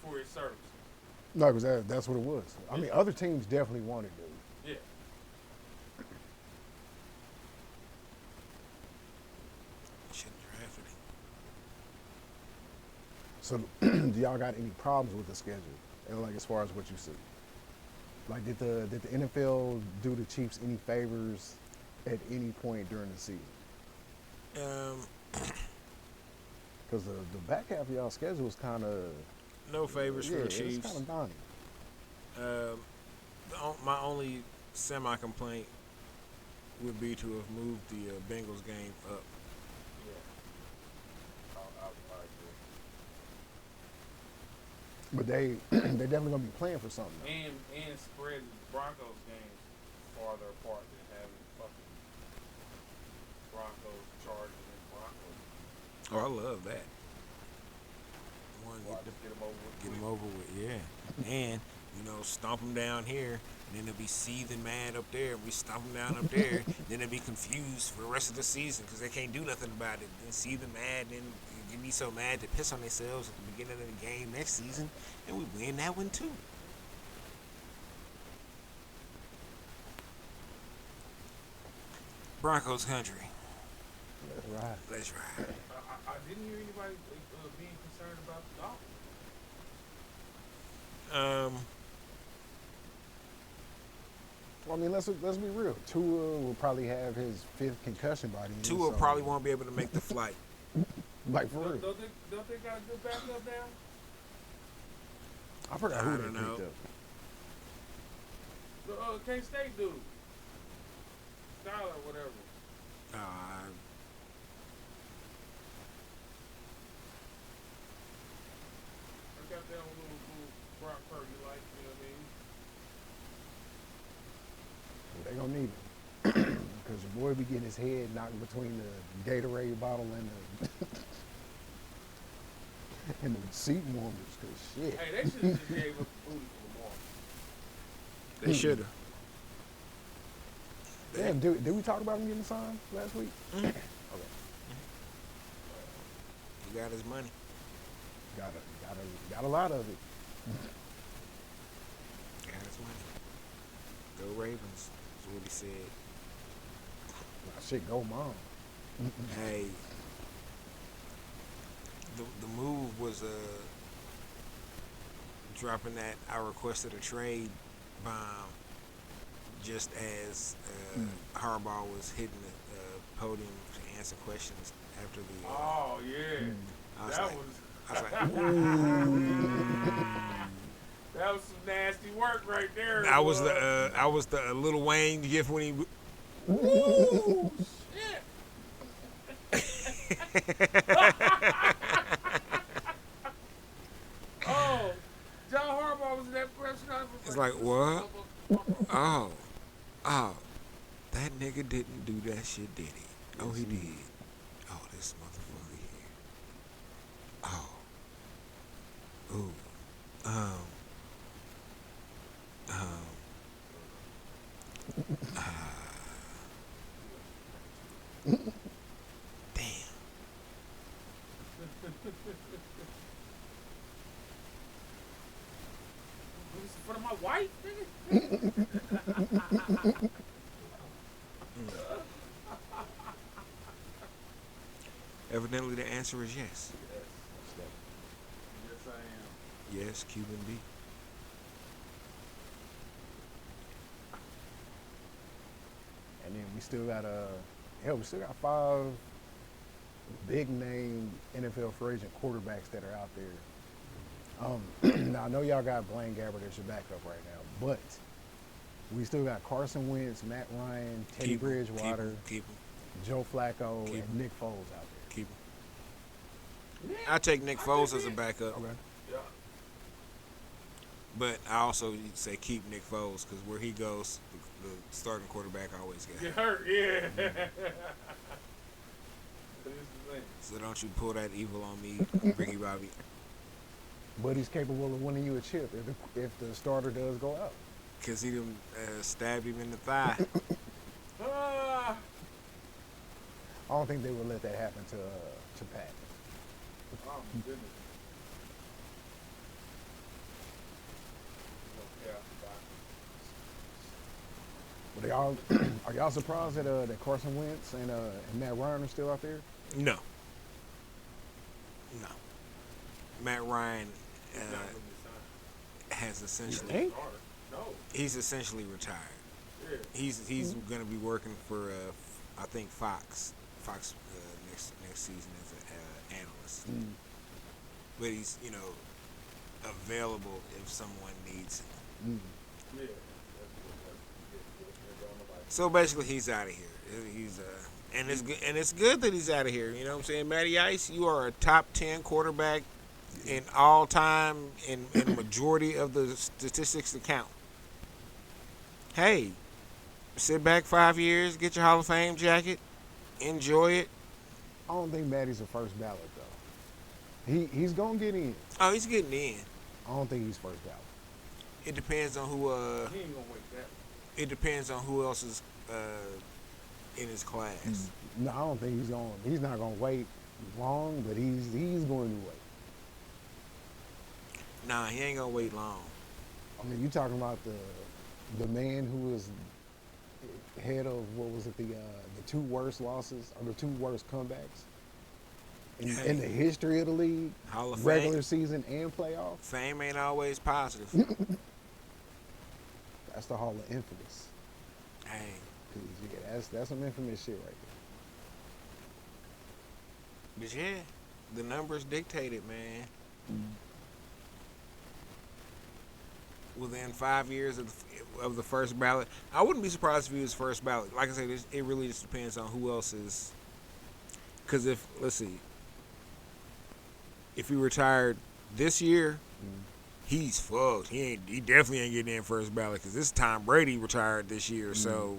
for his service.
No, because that's what it was. I mean, other teams definitely wanted dude.
Yeah.
Shouldn't have drafted him.
So, do y'all got any problems with the schedule? And like as far as what you see, like did the NFL do the Chiefs any favors at any point during the season? Because the back half of y'all schedule was kind of
No favors for the
It's
Chiefs.
kind of donny.
My only semi-complaint would be to have moved the Bengals game up.
Yeah. I agree.
But they they're definitely gonna be playing for something. Though.
And spread the Broncos games farther apart than having fucking Broncos, Chargers, and Broncos.
Oh, I love that. One
Get them over with.
get them over with, yeah. And stomp them down here, and then they'll be seething mad up there. We stomp them down up there, then they'll be confused for the rest of the season because they can't do nothing about it. Then seething mad, then they be so mad they piss on themselves at the beginning of the game next season, and we win that one too. Broncos country.
That's right.
Let's ride.
I didn't hear anybody being concerned about the Dolphins.
Well, I mean, let's be real. Tua will probably have his 5th concussion by the end.
Tua
so,
probably won't be able to make the flight.
Like for real.
Don't they got a good backup now?
I forgot
I
who they
don't
picked
know.
up.
The K-State dude. Skylar, whatever. I got that little Brock Purdy like, you know what I mean?
They gonna need him because your boy be getting his head knocked between the Gatorade bottle and the and the seat warmers. Cause shit.
Hey, they should have just gave up the booty for Lamar.
They should have.
Damn, did we talk about him getting signed last week?
Mhm.
Okay.
He got his money.
Got a lot of it.
Got his money. Go Ravens, is what he said.
Shit, go mom.
Hey, the move was dropping that I requested a trade bomb just as Harbaugh was hitting the podium to answer questions after the.
Oh, yeah.
I was
That
like,
was...
I was like, ooh.
That was some nasty work right there.
I was the Lil Wayne gift when he.
Ooh, shit. Oh, John Harbaugh was in that press conference.
It's like, what? Oh, that nigga didn't do that shit, did he? Oh, he did. Oh, this motherfucker here. Oh. Ooh. Damn.
This is in front of my wife, nigga.
Evidently, the answer is yes.
Yes, I am.
Yes, Cuban B.
And then we still got we still got 5 big name NFL free agent quarterbacks that are out there. Now I know y'all got Blaine Gabbert as your backup right now, but we still got Carson Wentz, Matt Ryan, Teddy
Keep 'em,
Bridgewater,
Keep him.
Joe Flacco,
Keep
and Nick Foles out there.
Keep him. I take Nick Foles as a backup,
Okay.
Yeah.
but I also say keep Nick Foles because where he goes, the starting quarterback always gets
Get
hurt.
hurt, yeah. That is the thing.
So don't you pull that evil on me, Ricky Bobby.
But he's capable of winning you a chip if the starter does go out.
Because he done stabbed him in the thigh.
Ah.
I don't think they would let that happen to Pat.
Oh my goodness.
But are y'all surprised that Carson Wentz and Matt Ryan are still out there?
No. No. Matt Ryan has essentially...
Hey?
No.
He's essentially retired.
Yeah.
He's going to be working for I think Fox next season as an analyst. But he's available if someone needs him.
Yeah.
So basically, he's out of here. He's and it's good that he's out of here. You know what I'm saying, Matty Ice? You are a top 10 quarterback in all time in majority of the statistics that count. Hey, sit back 5 years, get your Hall of Fame jacket, enjoy it.
I don't think Matty's a first ballot though. He's gonna get in.
Oh, he's getting in.
I don't think he's first ballot.
It depends on who.
He ain't gonna wait that.
It depends on who else is in his class.
No, I don't think he's not gonna wait long, but he's going to wait.
Nah, he ain't gonna wait long.
I mean, you talking about the man who was head of what was it the 2 worst losses or the 2 worst comebacks in the history of the league,
Hall of
regular
Fame.
season and playoff.
Fame ain't always positive.
That's the Hall of Infamous.
Hey,
'Cause, yeah, that's some infamous shit right
but yeah, the numbers dictate it, man. Within 5 years of the first ballot, I wouldn't be surprised if he was first ballot. Like I said, it really just depends on who else is. Because let's see, if he retired this year, he's fucked. He definitely ain't getting in first ballot because this Tom Brady retired this year. So,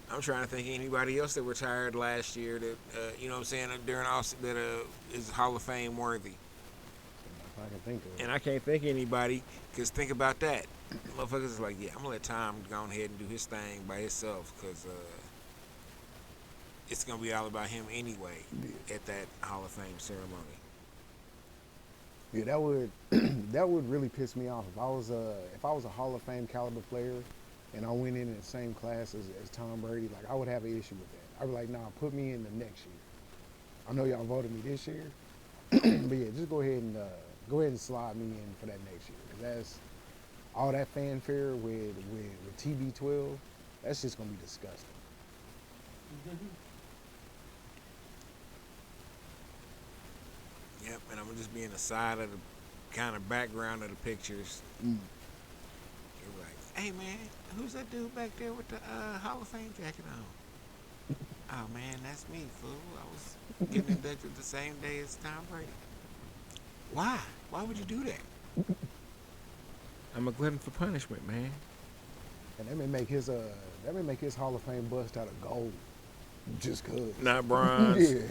I'm trying to think of anybody else that retired last year that you know what I'm saying during that is Hall of Fame worthy.
there. I can think of it.
And I can't think of anybody because think about that. Motherfuckers is like, yeah, I'm gonna let Tom go ahead and do his thing by himself because it's gonna be all about him anyway at that Hall of Fame ceremony.
Yeah, that would that would really piss me off if I was a Hall of Fame caliber player and I went in the same class as Tom Brady. Like I would have an issue with that. I'd be like, nah, put me in the next year. I know y'all voted me this year, but yeah, just go ahead and slide me in for that next year. 'Cause that's all that fanfare with TB12. That's just gonna be disgusting.
Yep, and I'm gonna just be in the side of the kind of background of the pictures. You're like, hey man, who's that dude back there with the Hall of Fame jacket on? Oh man, that's me, fool. I was getting inducted the same day as Tom Brady. Why? Why would you do that? I'm a glutton for punishment, man.
And that may make his Hall of Fame bust out of gold, just cause.
Not bronze.
Yeah,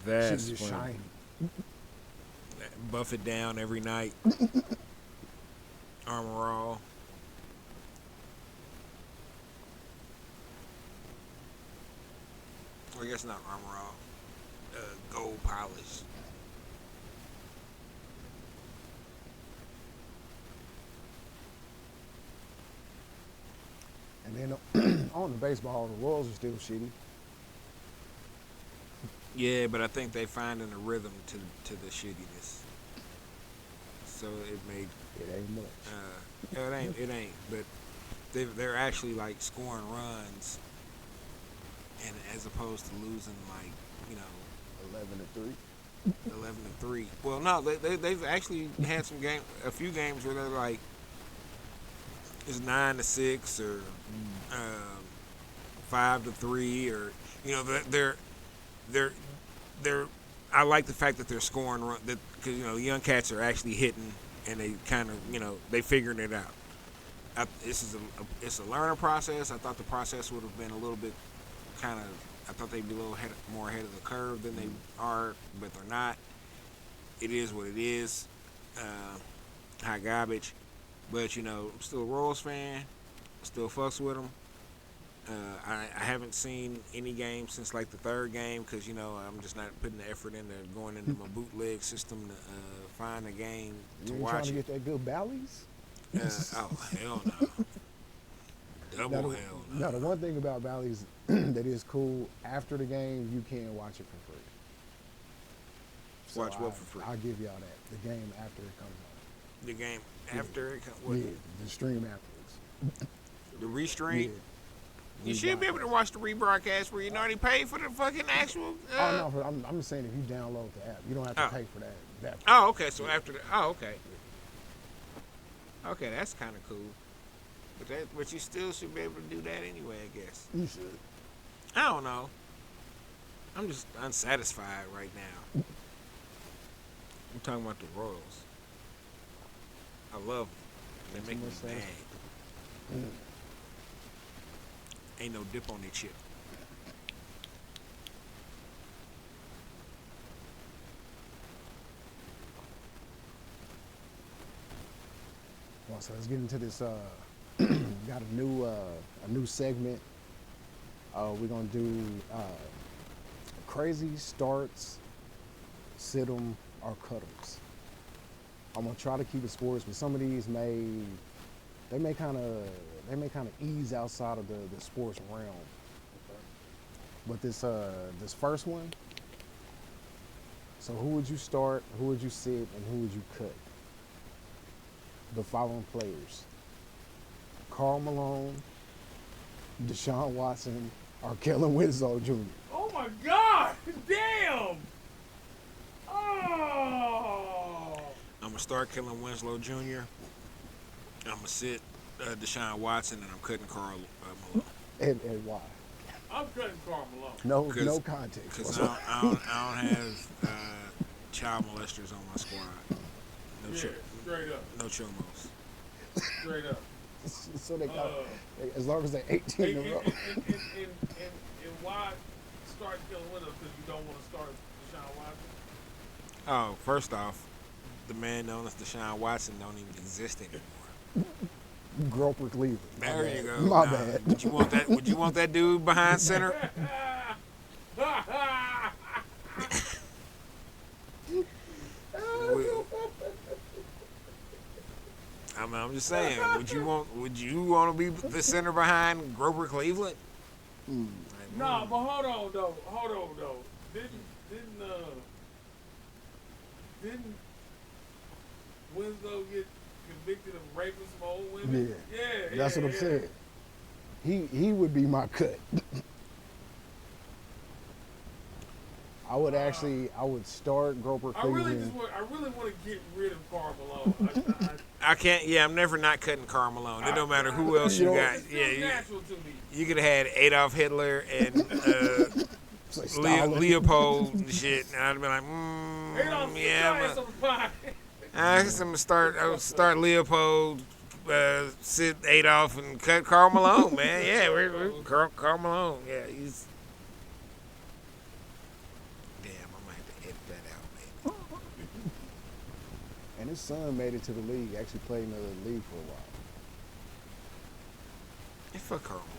That's
shit just
funny.
shiny.
Buff it down every night. Armor all. Or I guess not armor all. Gold polish.
And then on the baseball, the Royals are still shitty.
Yeah, but I think they finding a rhythm to the shittiness. So it made
It ain't much.
it ain't, but they're actually like scoring runs, and as opposed to losing like you know
11-3.
11-3. Well, no, they've actually had a few games where they're like it's 9-6 or um, 5-3 or you know they're they're. I like the fact that they're scoring run that because you know young cats are actually hitting and they kind of you know they figuring it out. It's a learning process. I thought the process would have been a little bit kind of. I thought they'd be a little more ahead of the curve than they are, but they're not. It is what it is. Hot garbage, but you know I'm still a Royals fan. Still fucks with them. I haven't seen any game since like the third game because you know I'm just not putting the effort into going into my bootleg system to find a game to
You ain't
watch
trying to
it.
get that good Bally's?
Oh hell no! Double
Now,
hell
now, the
no!
one thing about Bally's that is cool, after the game, you can watch it for free. So
Watch what for free?
I'll give y'all that. The game after it comes on.
The game after it
Yeah, the stream afterwards.
the restream.
Yeah.
You should be able to watch the rebroadcast where you already paid for the fucking actual.
Oh, no, I'm just saying if you download the app, you don't have to pay for that.
Oh, okay. So after the. Oh, okay. Okay, that's kind of cool. But you still should be able to do that anyway, I guess.
You should.
I don't know. I'm just unsatisfied right now. I'm talking about the Royals. I love them. They make me mad. Ain't no dip on their chip.
Well, so let's get into this. Got a new segment. We're gonna do crazy starts, sit 'em or cut 'ems. I'm gonna try to keep it sports, but some of these may kind of ease outside of the sports realm. But this first one. So who would you start? Who would you sit? And who would you cut? The following players: Karl Malone, Deshaun Watson, or Kellen Winslow Jr.
Oh my God! Damn! Oh!
I'm gonna start Kellen Winslow Jr. I'm gonna sit Deshaun Watson, and I'm cutting Carl Malone.
And why?
I'm cutting Karl Malone.
No context.
Because I don't have child molesters on my squad. No
Yeah, straight up.
No chomos.
Straight up.
So they got as long as they're 18 in a row.
And why start Kellen Winslow? Because you don't want to start Deshaun Watson?
Oh, first off, the man known as Deshaun Watson don't even exist anymore.
Groper Cleveland.
There you go.
My
Nah,
bad.
Would you want that dude behind center? I'm just saying. Would you want to be the center behind Grover Cleveland?
Nah, but hold on though. Didn't Winslow get convicted of raping some old women? Yeah.
That's what I'm saying. He would be my cut. I would start Groper
I
Cleveland.
really want to get rid of Karl Malone.
I can't. Yeah, I'm never not cutting Karl Malone. It don't matter who else you got.
It's
Yeah,
still natural to me.
you could have had Adolf Hitler and
Like Stalin.
Leopold and shit, and I'd be like,
Adolf,
yeah.
some pie.
I guess I'm gonna start Leopold, sit Adolf, and cut Karl Malone, man. Yeah, we're Karl Malone. Yeah, he's. Damn, I might have to edit that out, man.
And his son made it to the league. Actually played in the league for a while.
Yeah, fuck Karl Malone.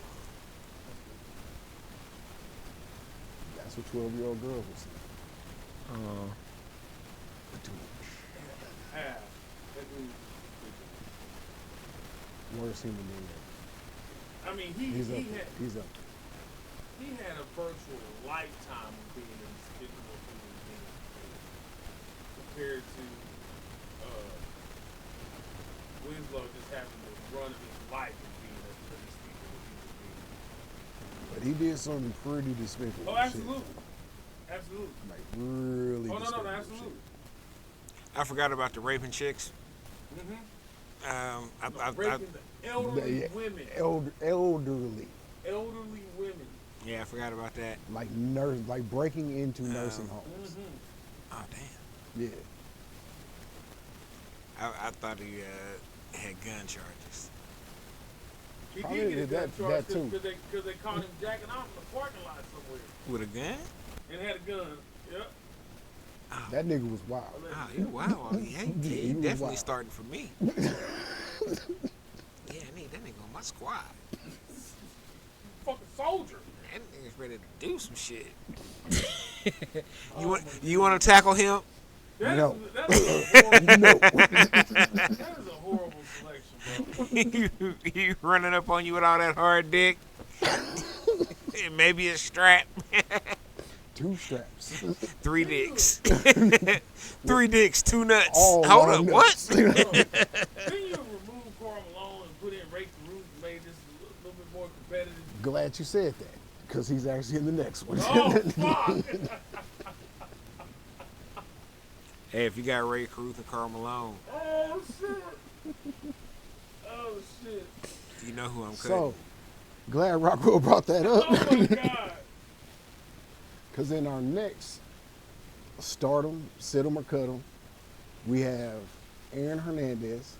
That's what 12-year-old girls would say.
Yeah, that dude.
Worst human being ever.
I mean,
He's up.
he
There.
had.
He's up.
he had a virtual lifetime of being in Despicable Me compared to Winslow just having to run his life and being a Despicable Me.
But he did something pretty despicable.
Oh, absolutely. Absolutely.
Like really.
Oh, no,
despicable
absolutely.
I forgot about the raping chicks.
Raping the elderly women.
Elderly.
Elderly women.
Yeah, I forgot about that.
Like like breaking into nursing homes.
Oh damn.
Yeah.
I thought he had gun charges.
He
Probably
did get a
did
gun
that
charge
too.
because they caught him jacking off in the parking lot somewhere
With a gun?
and had a gun. Yep.
Oh,
That nigga was wild.
he wow. He
he was
definitely
wild.
starting for me. Yeah, I need that nigga on my squad.
Fucking soldier.
That nigga's ready to do some shit. You want to tackle him?
No.
That is a horrible,
No.
that is a horrible selection, bro.
He running up on you with all that hard dick. And maybe a strap.
2 straps.
3 dicks. 3 dicks, 2 nuts.
All
Hold
my
up,
nuts.
what?
Then you remove Karl Malone and put in Ray Caruth and made this a little bit more competitive.
Glad you said that, because he's actually in the next one.
Oh, fuck!
Hey, if you got Ray Caruth and Karl Malone,
Oh, shit. Oh, shit.
you know who I'm cutting.
So, glad Rockwell brought that up.
Oh, my God.
Because in our next stardom, sit 'em or cut 'em, we have Aaron Hernandez,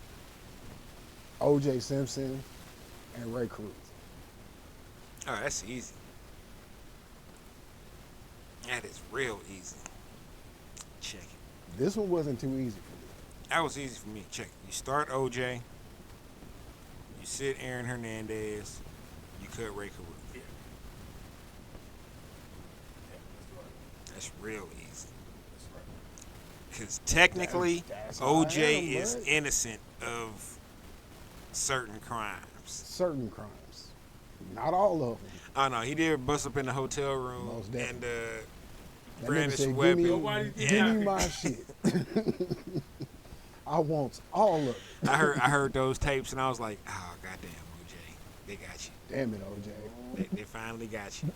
O.J. Simpson, and Ray Caruth.
Oh, that's easy. That is real easy. Check it.
This one wasn't too easy for me.
That was easy for me. Check it. You start OJ. You sit Aaron Hernandez. You cut Ray Caruth.
Yeah.
That's real easy.
That's right.
Because technically,
That's how I
OJ
am,
is
bud.
innocent of certain crimes.
Certain crimes. Not all of them.
Oh no, he did bust up in the hotel room
Most
and
definitely. That nigga
brandish
said,
a
give
weapon.
me,
Nobody did
give me
that.
my shit. I want all of it.
I heard those tapes and I was like, oh goddamn, OJ, they got you.
Damn it, OJ.
They finally got you.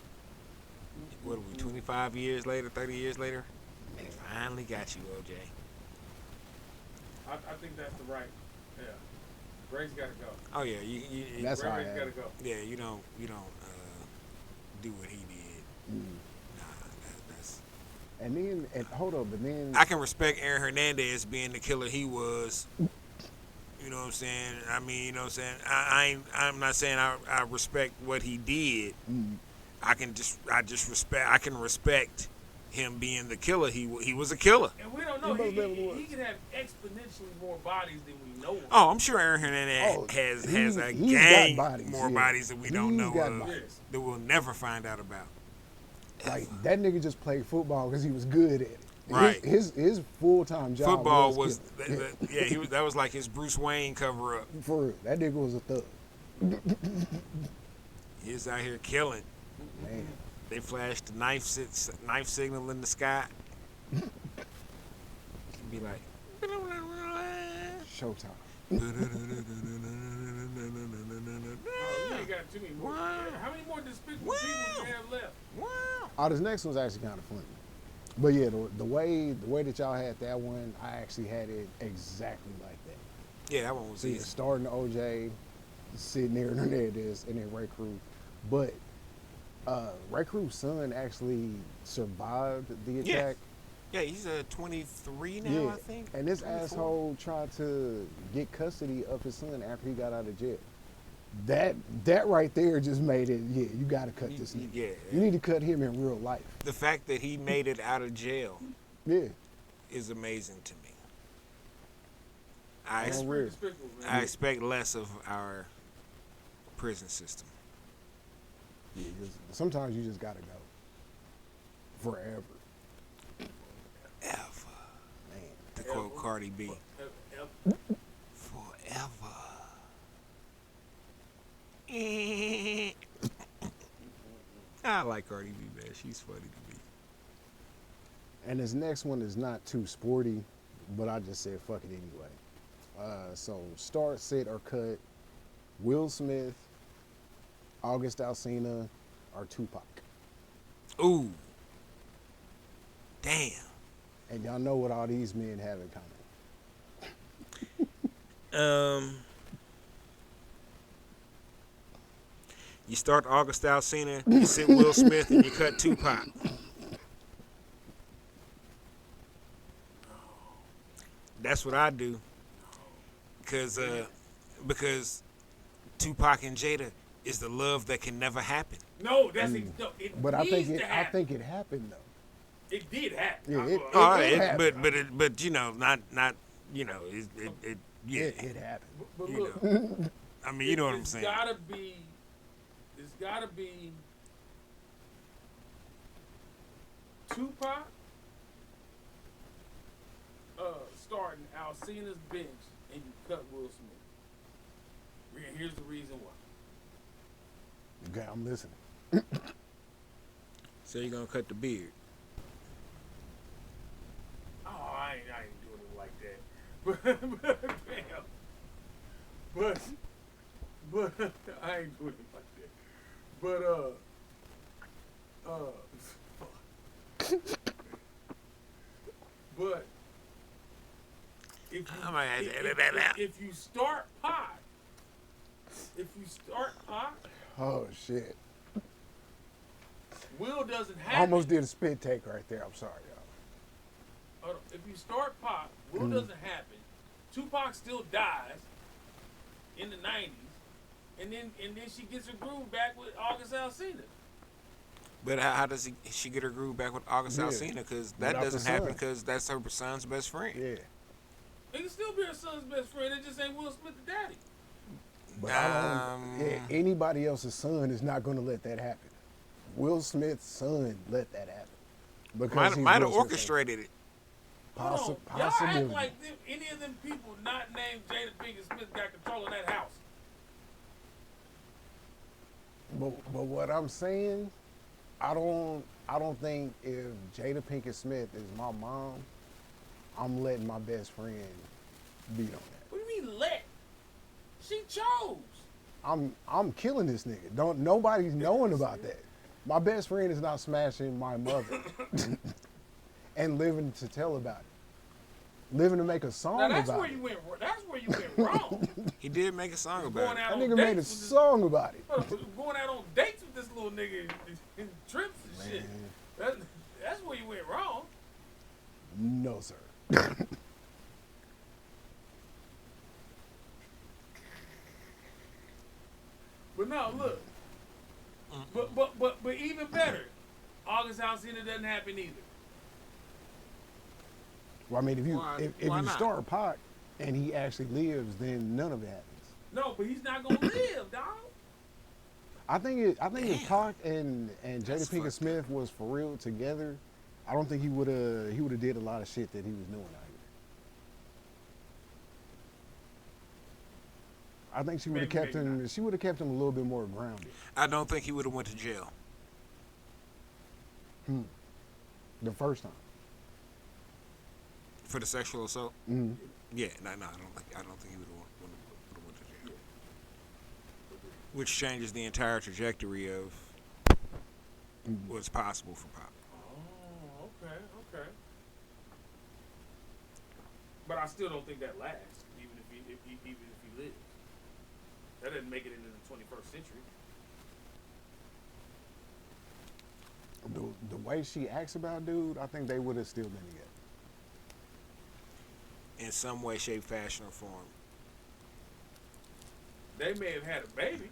What are we, 25 years later, 30 years later? They finally got you, OJ.
I think that's the right. Yeah. Ray's got to go.
Oh yeah, you
That's how I
Ray's
am.
got to go.
yeah, you don't do what he did.
Mm.
Nah, that's.
And then, hold up, but then
I can respect Aaron Hernandez being the killer he was. You know what I'm saying? I mean, you know what I'm saying? I'm not saying I respect what he did.
Mm.
I can respect him being the killer. He was a killer.
And we don't know.
He most definitely
He
was.
can have exponentially more bodies than we know of.
Oh, I'm sure Aaron Hernandez
Oh,
has
he's
a
got
gang
bodies,
more
yeah.
bodies that we don't
He's
know
got
of
bodies.
that we'll never find out about.
like that nigga just played football because he was good at it.
Right.
His full-time job
Football
was
was that was like his Bruce Wayne cover up.
for real. That nigga was a thug.
He was out here killing.
Man.
They flashed the knife signal in the sky. Be like,
Showtime.
Oh, you ain't got too many more.
Wow.
How many more despicable
Wow.
people do you have left?
wow.
Oh, this next one's actually kind of funny. But yeah, the way that y'all had that one, I actually had it exactly like that.
Yeah, that one was
So you're
easy.
starting OJ, sitting there, and there it is, and then Ray Caruth. But Ray Caruth's son actually survived the
Yeah.
attack.
Yeah, he's 23 now,
Yeah,
I think.
and this
24.
asshole tried to get custody of his son after he got out of jail. That right there just made it. Yeah, you got to cut this nigga.
Yeah.
You need to cut him in real life.
The fact that he made it out of jail
Yeah,
is amazing to me.
That's
Oh,
pretty
weird.
despicable, man.
I expect less of our prison system.
yeah. Sometimes you just got to go forever,
Ever.
man.
To quote Cardi B.
F-
Forever. I like Cardi B, man. She's funny to me.
And this next one is not too sporty, but I just said fuck it anyway. So start, sit, or cut Will Smith, August Alsina, or Tupac.
Ooh. Damn.
And y'all know what all these men have in common.
You start August Alsina, you sit Will Smith, and you cut Tupac. That's what I do. Because Tupac and Jada is the love that can never happen.
No, that's no, it
But I
needs
think
to
I
happen.
think it happened though.
It did happen.
Yeah, it happened.
But you know, not you know, yeah.
It happened.
but
You
look,
know. I mean, you know what I'm saying.
It's gotta be Tupac starting Alcina's bench and you cut Will Smith. And here's the reason why.
Okay, I'm listening.
So you're gonna cut the beard.
Oh, I ain't doing it like that. But damn. But I ain't doing it like that. But but if you start Pac,
Oh shit!
Will doesn't
I
happen.
almost did a spit take right there. I'm sorry, y'all.
Hold on. If you start Pac, Will doesn't happen. Tupac still dies in the '90s, and then she gets her groove back with August Alsina.
But how does she get her groove back with August
Yeah.
Alsina? Because that
Without the
doesn't happen
son.
because that's her son's best friend.
Yeah,
It can still be her son's best friend. It just ain't Will Smith the daddy.
but I don't. Yeah, anybody else's son is not going to let that happen. Will Smith's son let that happen because
Might have
Will Smith's son.
orchestrated it.
Hold on. Y'all
Possibility.
act like any of them people not named Jada Pinkett Smith got control of that house.
But what I'm saying, I don't think if Jada Pinkett Smith is my mom, I'm letting my best friend beat on that.
What do you mean let? She chose.
I'm killing this nigga. Nobody's knowing about that. My best friend is not smashing my mother and living to tell about it. Living to make a song
Now that's
about
where
it.
you went. That's where you went wrong.
He did make a song about
Going
it.
out
That
on
nigga
dates
made a
with this-
song about it.
Going out on dates with this little nigga and trips and shit.
Man.
That's where you went wrong.
No, sir.
But no, look. But even better, August Alsina doesn't happen either.
Well, I mean, if
Why
you
not?
start Pac and he actually lives, then none of it happens.
No, but he's not gonna live, dog.
I think if Pac and Jada
That's
Pinkett
fucked
Smith was for real together, I don't think he would have did a lot of shit that he was doing out here. I think she would have
Maybe,
kept
maybe
him. She would have kept him a little bit more grounded.
I don't think he would have went to jail.
The first time.
For the sexual assault?
Mm-hmm.
Yeah, no, I don't think he would have went to jail. Which changes the entire trajectory of what's possible for Pac.
Oh, okay. But I still don't think that lasts, even if he lives. That doesn't make it into the 21st century.
The way she acts about dude, I think they would have still been together.
In some way, shape, fashion, or form.
They may have had a baby.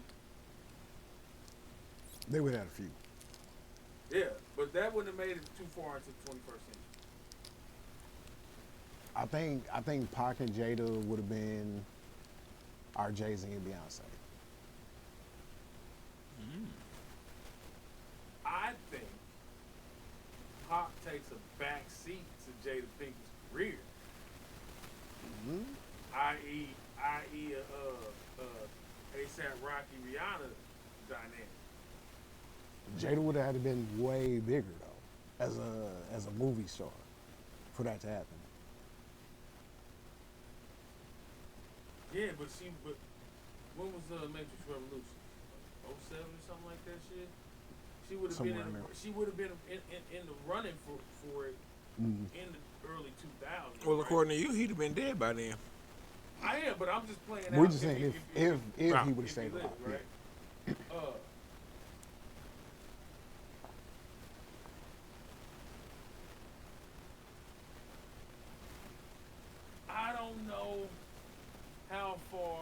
They would have had a few.
Yeah, but that wouldn't have made it too far into the 21st century.
I think Pac and Jada would have been our Jay-Z and Beyonce.
I think Pac takes a back seat to Jada Pinkett's career. I.e. ASAP Rocky Rihanna dynamic.
Jada would have had to been way bigger though, as a movie star, for that to happen.
Yeah, but when was the Matrix Revolution? Like 07 or something like that shit. She would have been
Somewhere in there.
she would have been in the running for it
Mm.
in the early 2000s.
Well,
right?
according to you, he'd have been dead by then.
I am, but I'm just playing
We're
out.
just saying if
Right.
he would have
if he
stayed
lived,
alive.
right? I don't know how far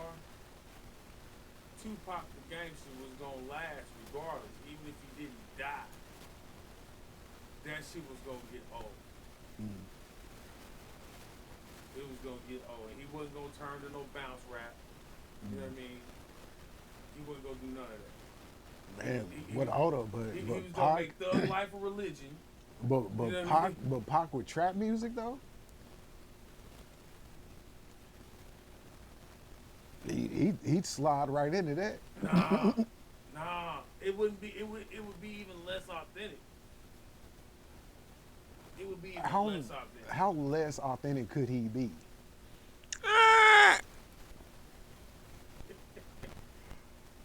Tupac the Gangster was gonna last, regardless. Even if he didn't die, that shit was gonna get old.
Mm.
It was gonna get old. He wasn't gonna turn to no bounce rap. You know what I mean? He wasn't gonna do none of that.
Man,
He-
what
he-
auto,
He
but
was gonna
Pac,
make Thug Life a religion.
but
you know what I
Pac,
mean?
but Pac with trap music though. He'd slide right into that.
Nah. It wouldn't be. It would be even less authentic. It would be even
How
less authentic.
how less authentic could he be?
Ah!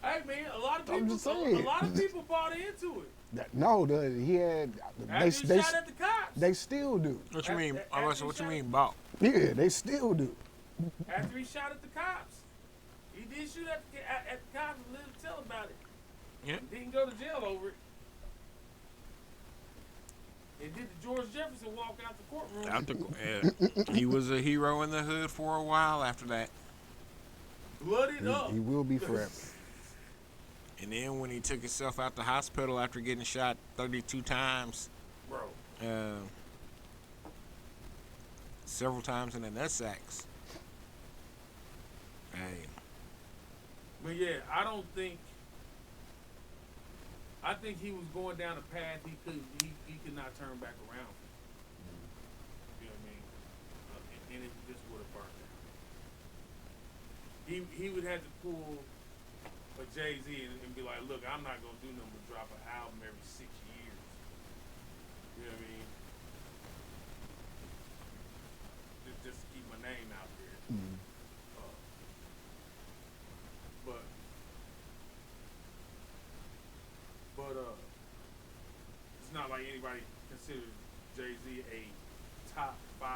Hey man, a lot of
I'm
people.
just saying.
A lot of people bought into it.
No, he had
After he shot at the cops.
they still do.
What you mean?
After
What
he
you
shot-
mean, Bob?
Yeah, they still do.
After he shot at the cops, he did shoot at the cops and lived to tell about it.
Yeah.
He didn't go to jail over it. And did the George Jefferson walk out the courtroom?
He was a hero in the hood for a while after that.
Blooded up.
He will be forever.
And then when he took himself out the hospital after getting shot 32 times,
Bro.
several times in the nutsacks. Hey,
But yeah, I think he was going down a path he could not turn back around. You know what I mean? And it just would have burned out. He would have to pull a Jay-Z and be like, look, I'm not gonna do nothing but drop an album every 6 years. You know what I mean? Just to keep my name out there.
Mm.
But it's not like anybody considers Jay-Z a top 5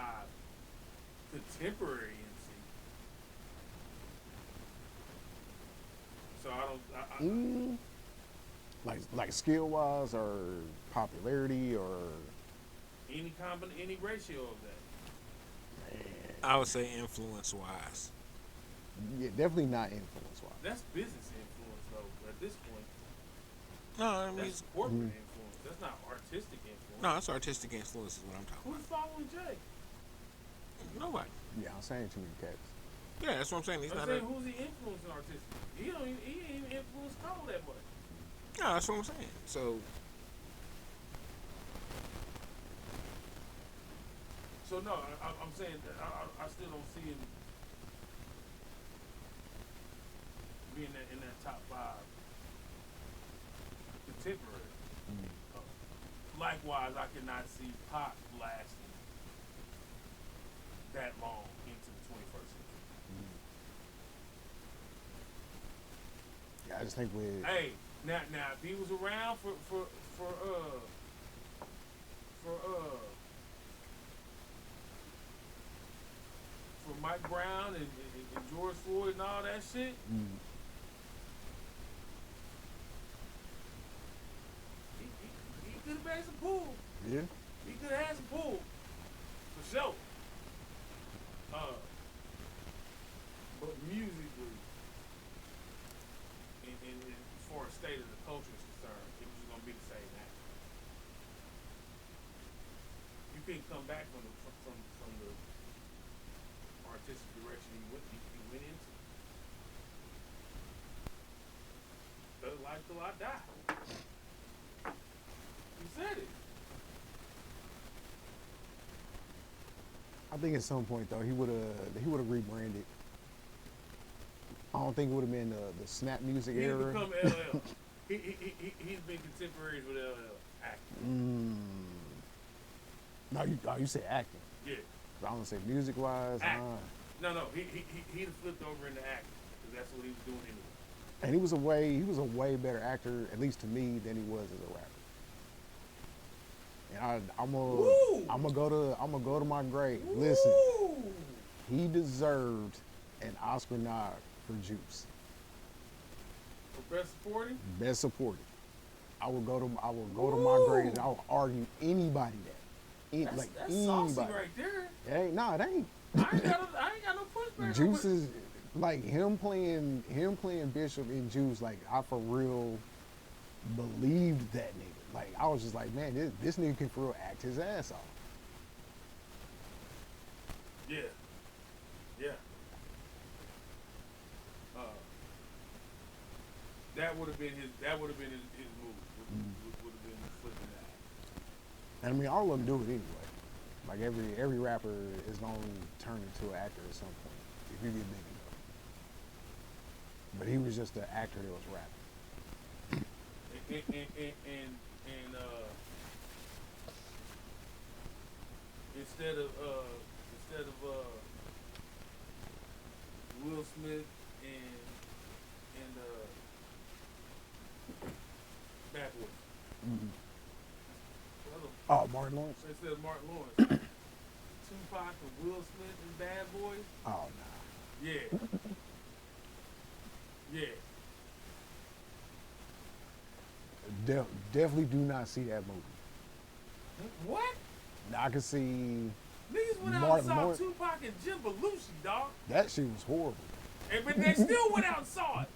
contemporary MC. So I don't.
Like skill wise or popularity or
Any ratio of that.
I would say influence-wise.
yeah, definitely not influence wise.
That's business influence though. At this point,
No, I mean,
that's corporate influence. That's not artistic influence.
no, that's artistic influence is what I'm talking
Who's following Jay?
about. Nobody.
Yeah, I'm saying too many cats.
Yeah, that's what I'm saying. He's
I'm
not.
saying who's he influencing artistically? He ain't even influence Cole that much.
No, that's what I'm saying. So
So no, I'm saying that I still don't see him being in that top 5 contemporary. Likewise, I cannot see Pac lasting that long into the 21st century.
Yeah, I just think with
Hey, now if he was around for Mike Brown and George Floyd and all that shit, he could have made some pool.
yeah,
He could have had some pool. For sure. But musically, and as far as state of the culture is concerned, it was going to be the same act. You can't come back from the artistic direction he went into. Thug life till I die. You said it.
I think at some point though he would have rebranded. I don't think it would have been the snap music
He
era.
become LL. He's been contemporaries with LL acting.
No, you said acting.
Yeah,
I don't say music wise.
acting. No, he'd have flipped over into acting because that's what he was doing anyway.
And he was a way better actor, at least to me, than he was as a rapper. And I'm gonna go to my grave. Listen,
Woo!
he deserved an Oscar nod for Juice.
For best supporting.
Best supporting. I will go to
Woo!
my grave and I will argue anybody that.
That's
Anybody.
saucy right there.
It ain't, nah, it ain't.
I ain't got no pushback.
Juice is like him playing Bishop in Juice. Like I for real believed that nigga. Like I was just like, man, this nigga can for real act his ass off.
Yeah. That would have been his move. Would have been flipping that.
And I mean, all of them do it anyway. Like every rapper is gonna turn into an actor at some point if you get big enough. But he was just an actor that was rapping.
And instead of Will Smith and Bad Boys.
Mm-hmm.
Well,
Oh, Martin Lawrence?
instead of Martin Lawrence, Tupac and Will Smith and Bad Boys.
Oh nah.
Yeah.
Definitely do not see that movie.
What?
Now, I can see
Niggas went out
Martin
and saw
Lawrence.
Tupac and Jim Belushi, dog.
That shit was horrible.
But they still went out and saw it.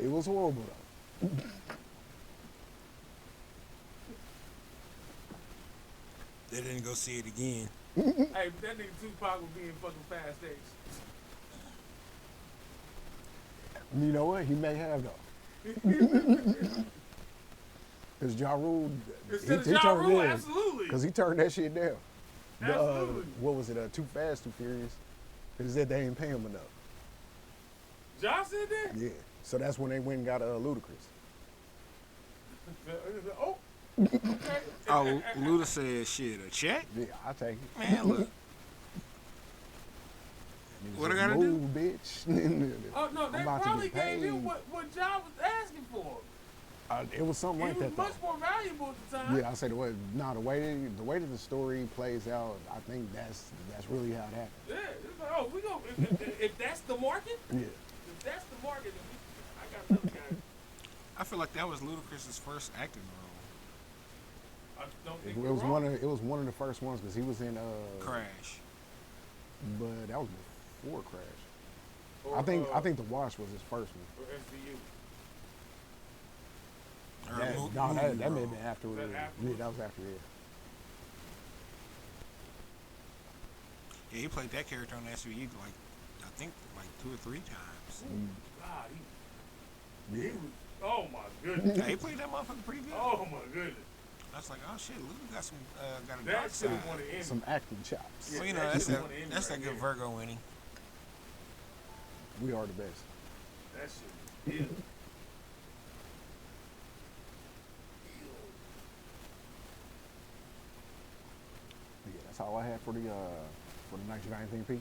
It was horrible though.
They didn't go see it again.
Hey, but that nigga Tupac would be in fucking Fast X.
You know what? He may have though. Because Ja Rule,
Instead of Ja Rule, absolutely.
Because he turned that shit down.
Absolutely.
What was it? Too Fast, Too Furious. Because they said they ain't pay him enough.
Ja said that?
Yeah. So that's when they went and got Ludacris.
Oh. Okay.
Oh, Luda said, shit, a check?
Yeah, I take it.
Man, look. What I gotta do?
Move, bitch.
Oh, no, they
I'm about to
probably
get
gave
paid.
him what Ja was asking for.
It was something
He
like
was
that though.
much more valuable at the time.
Yeah, I say the way that the story plays out, I think that's really how it happened.
Yeah, it's like, oh, we go. If that's the market,
Yeah.
if that's the market, then I got another guy.
I feel like that was Ludacris's first acting role.
I don't think
It
you're
was
wrong.
it was one of the first ones because he was in
Crash.
but that was before Crash.
Or,
I think The Wash was his first one.
or SVU.
Or
That,
Mo-
no,
movie
that may
role.
have been afterwards.
Was that
Yeah,
afterwards?
that was after it.
Yeah, he played that character on SVU like, I think, like 2 or 3 times.
God, he
Yeah.
was. Oh my goodness.
Yeah, he played that motherfucker pretty good.
Oh my goodness.
I was like, oh shit, Luda got some, got a
That
dark
should
side.
have won an Emmy.
Some acting chops.
Yeah.
Well, you know,
that
that's
should've
that,
won an Emmy
that's
right
that good
there.
Virgo winning.
We are the best.
That shit was ill.
Yeah, that's all I had for the night. You got anything, P?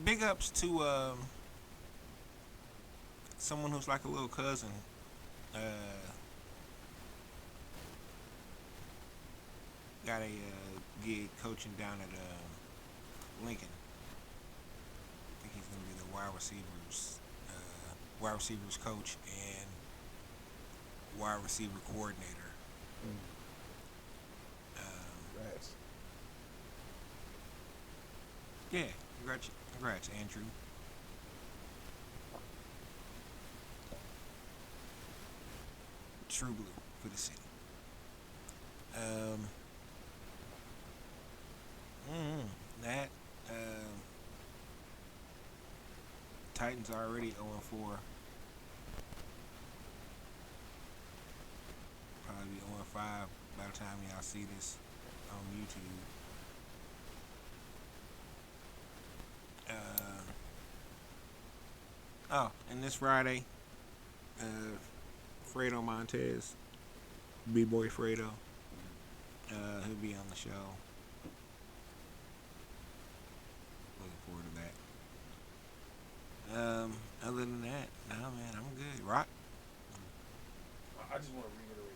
Big ups to someone who's like a little cousin. Got a gig coaching down at Lincoln. I think he's gonna be the wide receivers coach and wide receiver coordinator.
That's
Yeah, congrats, Andrew. True blue for the city. That Titans already 0-4. Probably be 0-5 by the time y'all see this on YouTube. Oh, and this Friday, Fredo Montez, B-Boy Fredo, he'll be on the show. Looking forward to that. Other than that, nah, man, I'm good. Rock?
I just want to reiterate.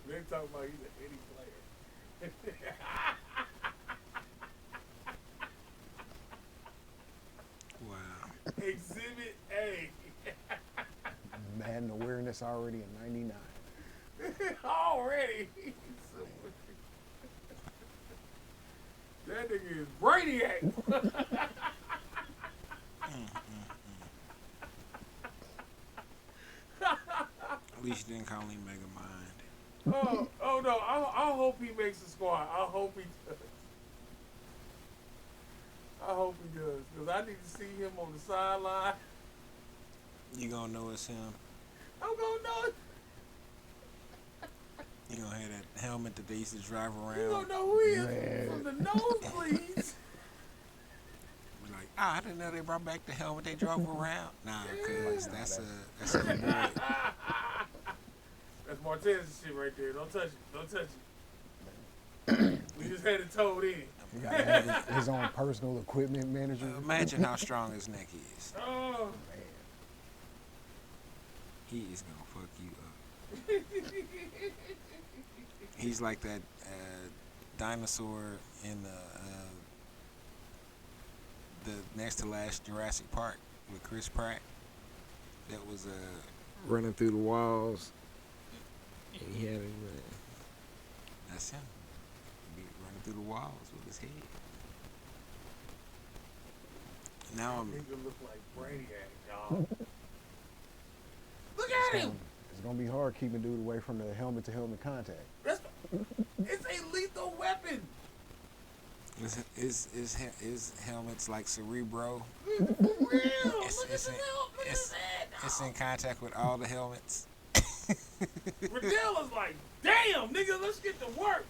They talking about he's an any player.
Wow.
Exhibit A.
Madden awareness already in '99.
Already. That nigga is Brainiac.
At least you didn't call him Megamind.
Oh no! I hope he makes the squad. I hope he does. I hope he does because I need to see him on the sideline.
You gonna know it's him.
I'm gonna know it.
You gonna have that helmet that they used to drive
You
around.
gonna know who he is
Man.
from the nosebleeds.
Be like, I didn't know they brought back the helmet they drove around. Nah, cause
Yeah.
that's a boy.
That's Martinez's shit right there. Don't touch it. Don't touch it. We just had it towed in.
He got to have his own personal equipment manager.
Imagine how strong his neck is.
Oh.
Man.
He is gonna fuck you up. He's like that dinosaur in the next to last Jurassic Park with Chris Pratt. That was running through the walls. And he had him. That's him. Be running through the walls with his head. Now I'm.
Nigga look like Brainiac, y'all. Look
It's
at him.
gonna, it's gonna be hard keeping dude away from the helmet to helmet contact.
It's a lethal weapon.
His helmet's like Cerebro.
For real. Look at
It's
the helmet. Look at that.
It's in contact with all the helmets.
Riddell is like, damn, nigga, let's get to work.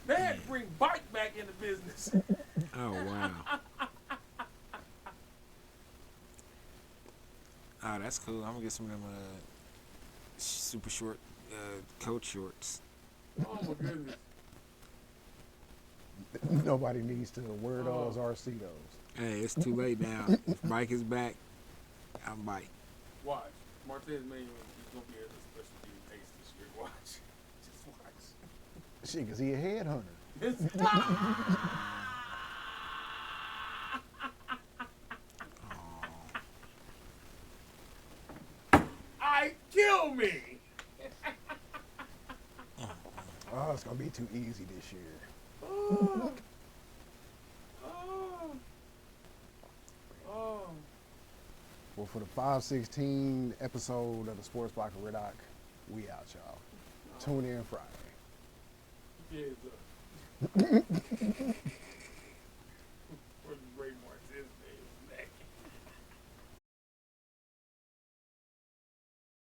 They had to bring bike back into business.
Oh wow. Oh, that's cool. I'm gonna get some of them super short coat shorts.
Oh my goodness.
Nobody needs to wear those RC those.
Hey, it's too late now. If Mike is back, I'm Mike.
Watch. Martinez Manuel is gonna be a special team ace this year. Watch. Just watch.
Shit, cause he a headhunter. I kill me. Oh, it's gonna be too easy this year.
Oh. Oh. Oh.
Well, for the 516 episode of the Sports Block of Red Ock, we out, y'all. Tune in Friday.
Yeah, look.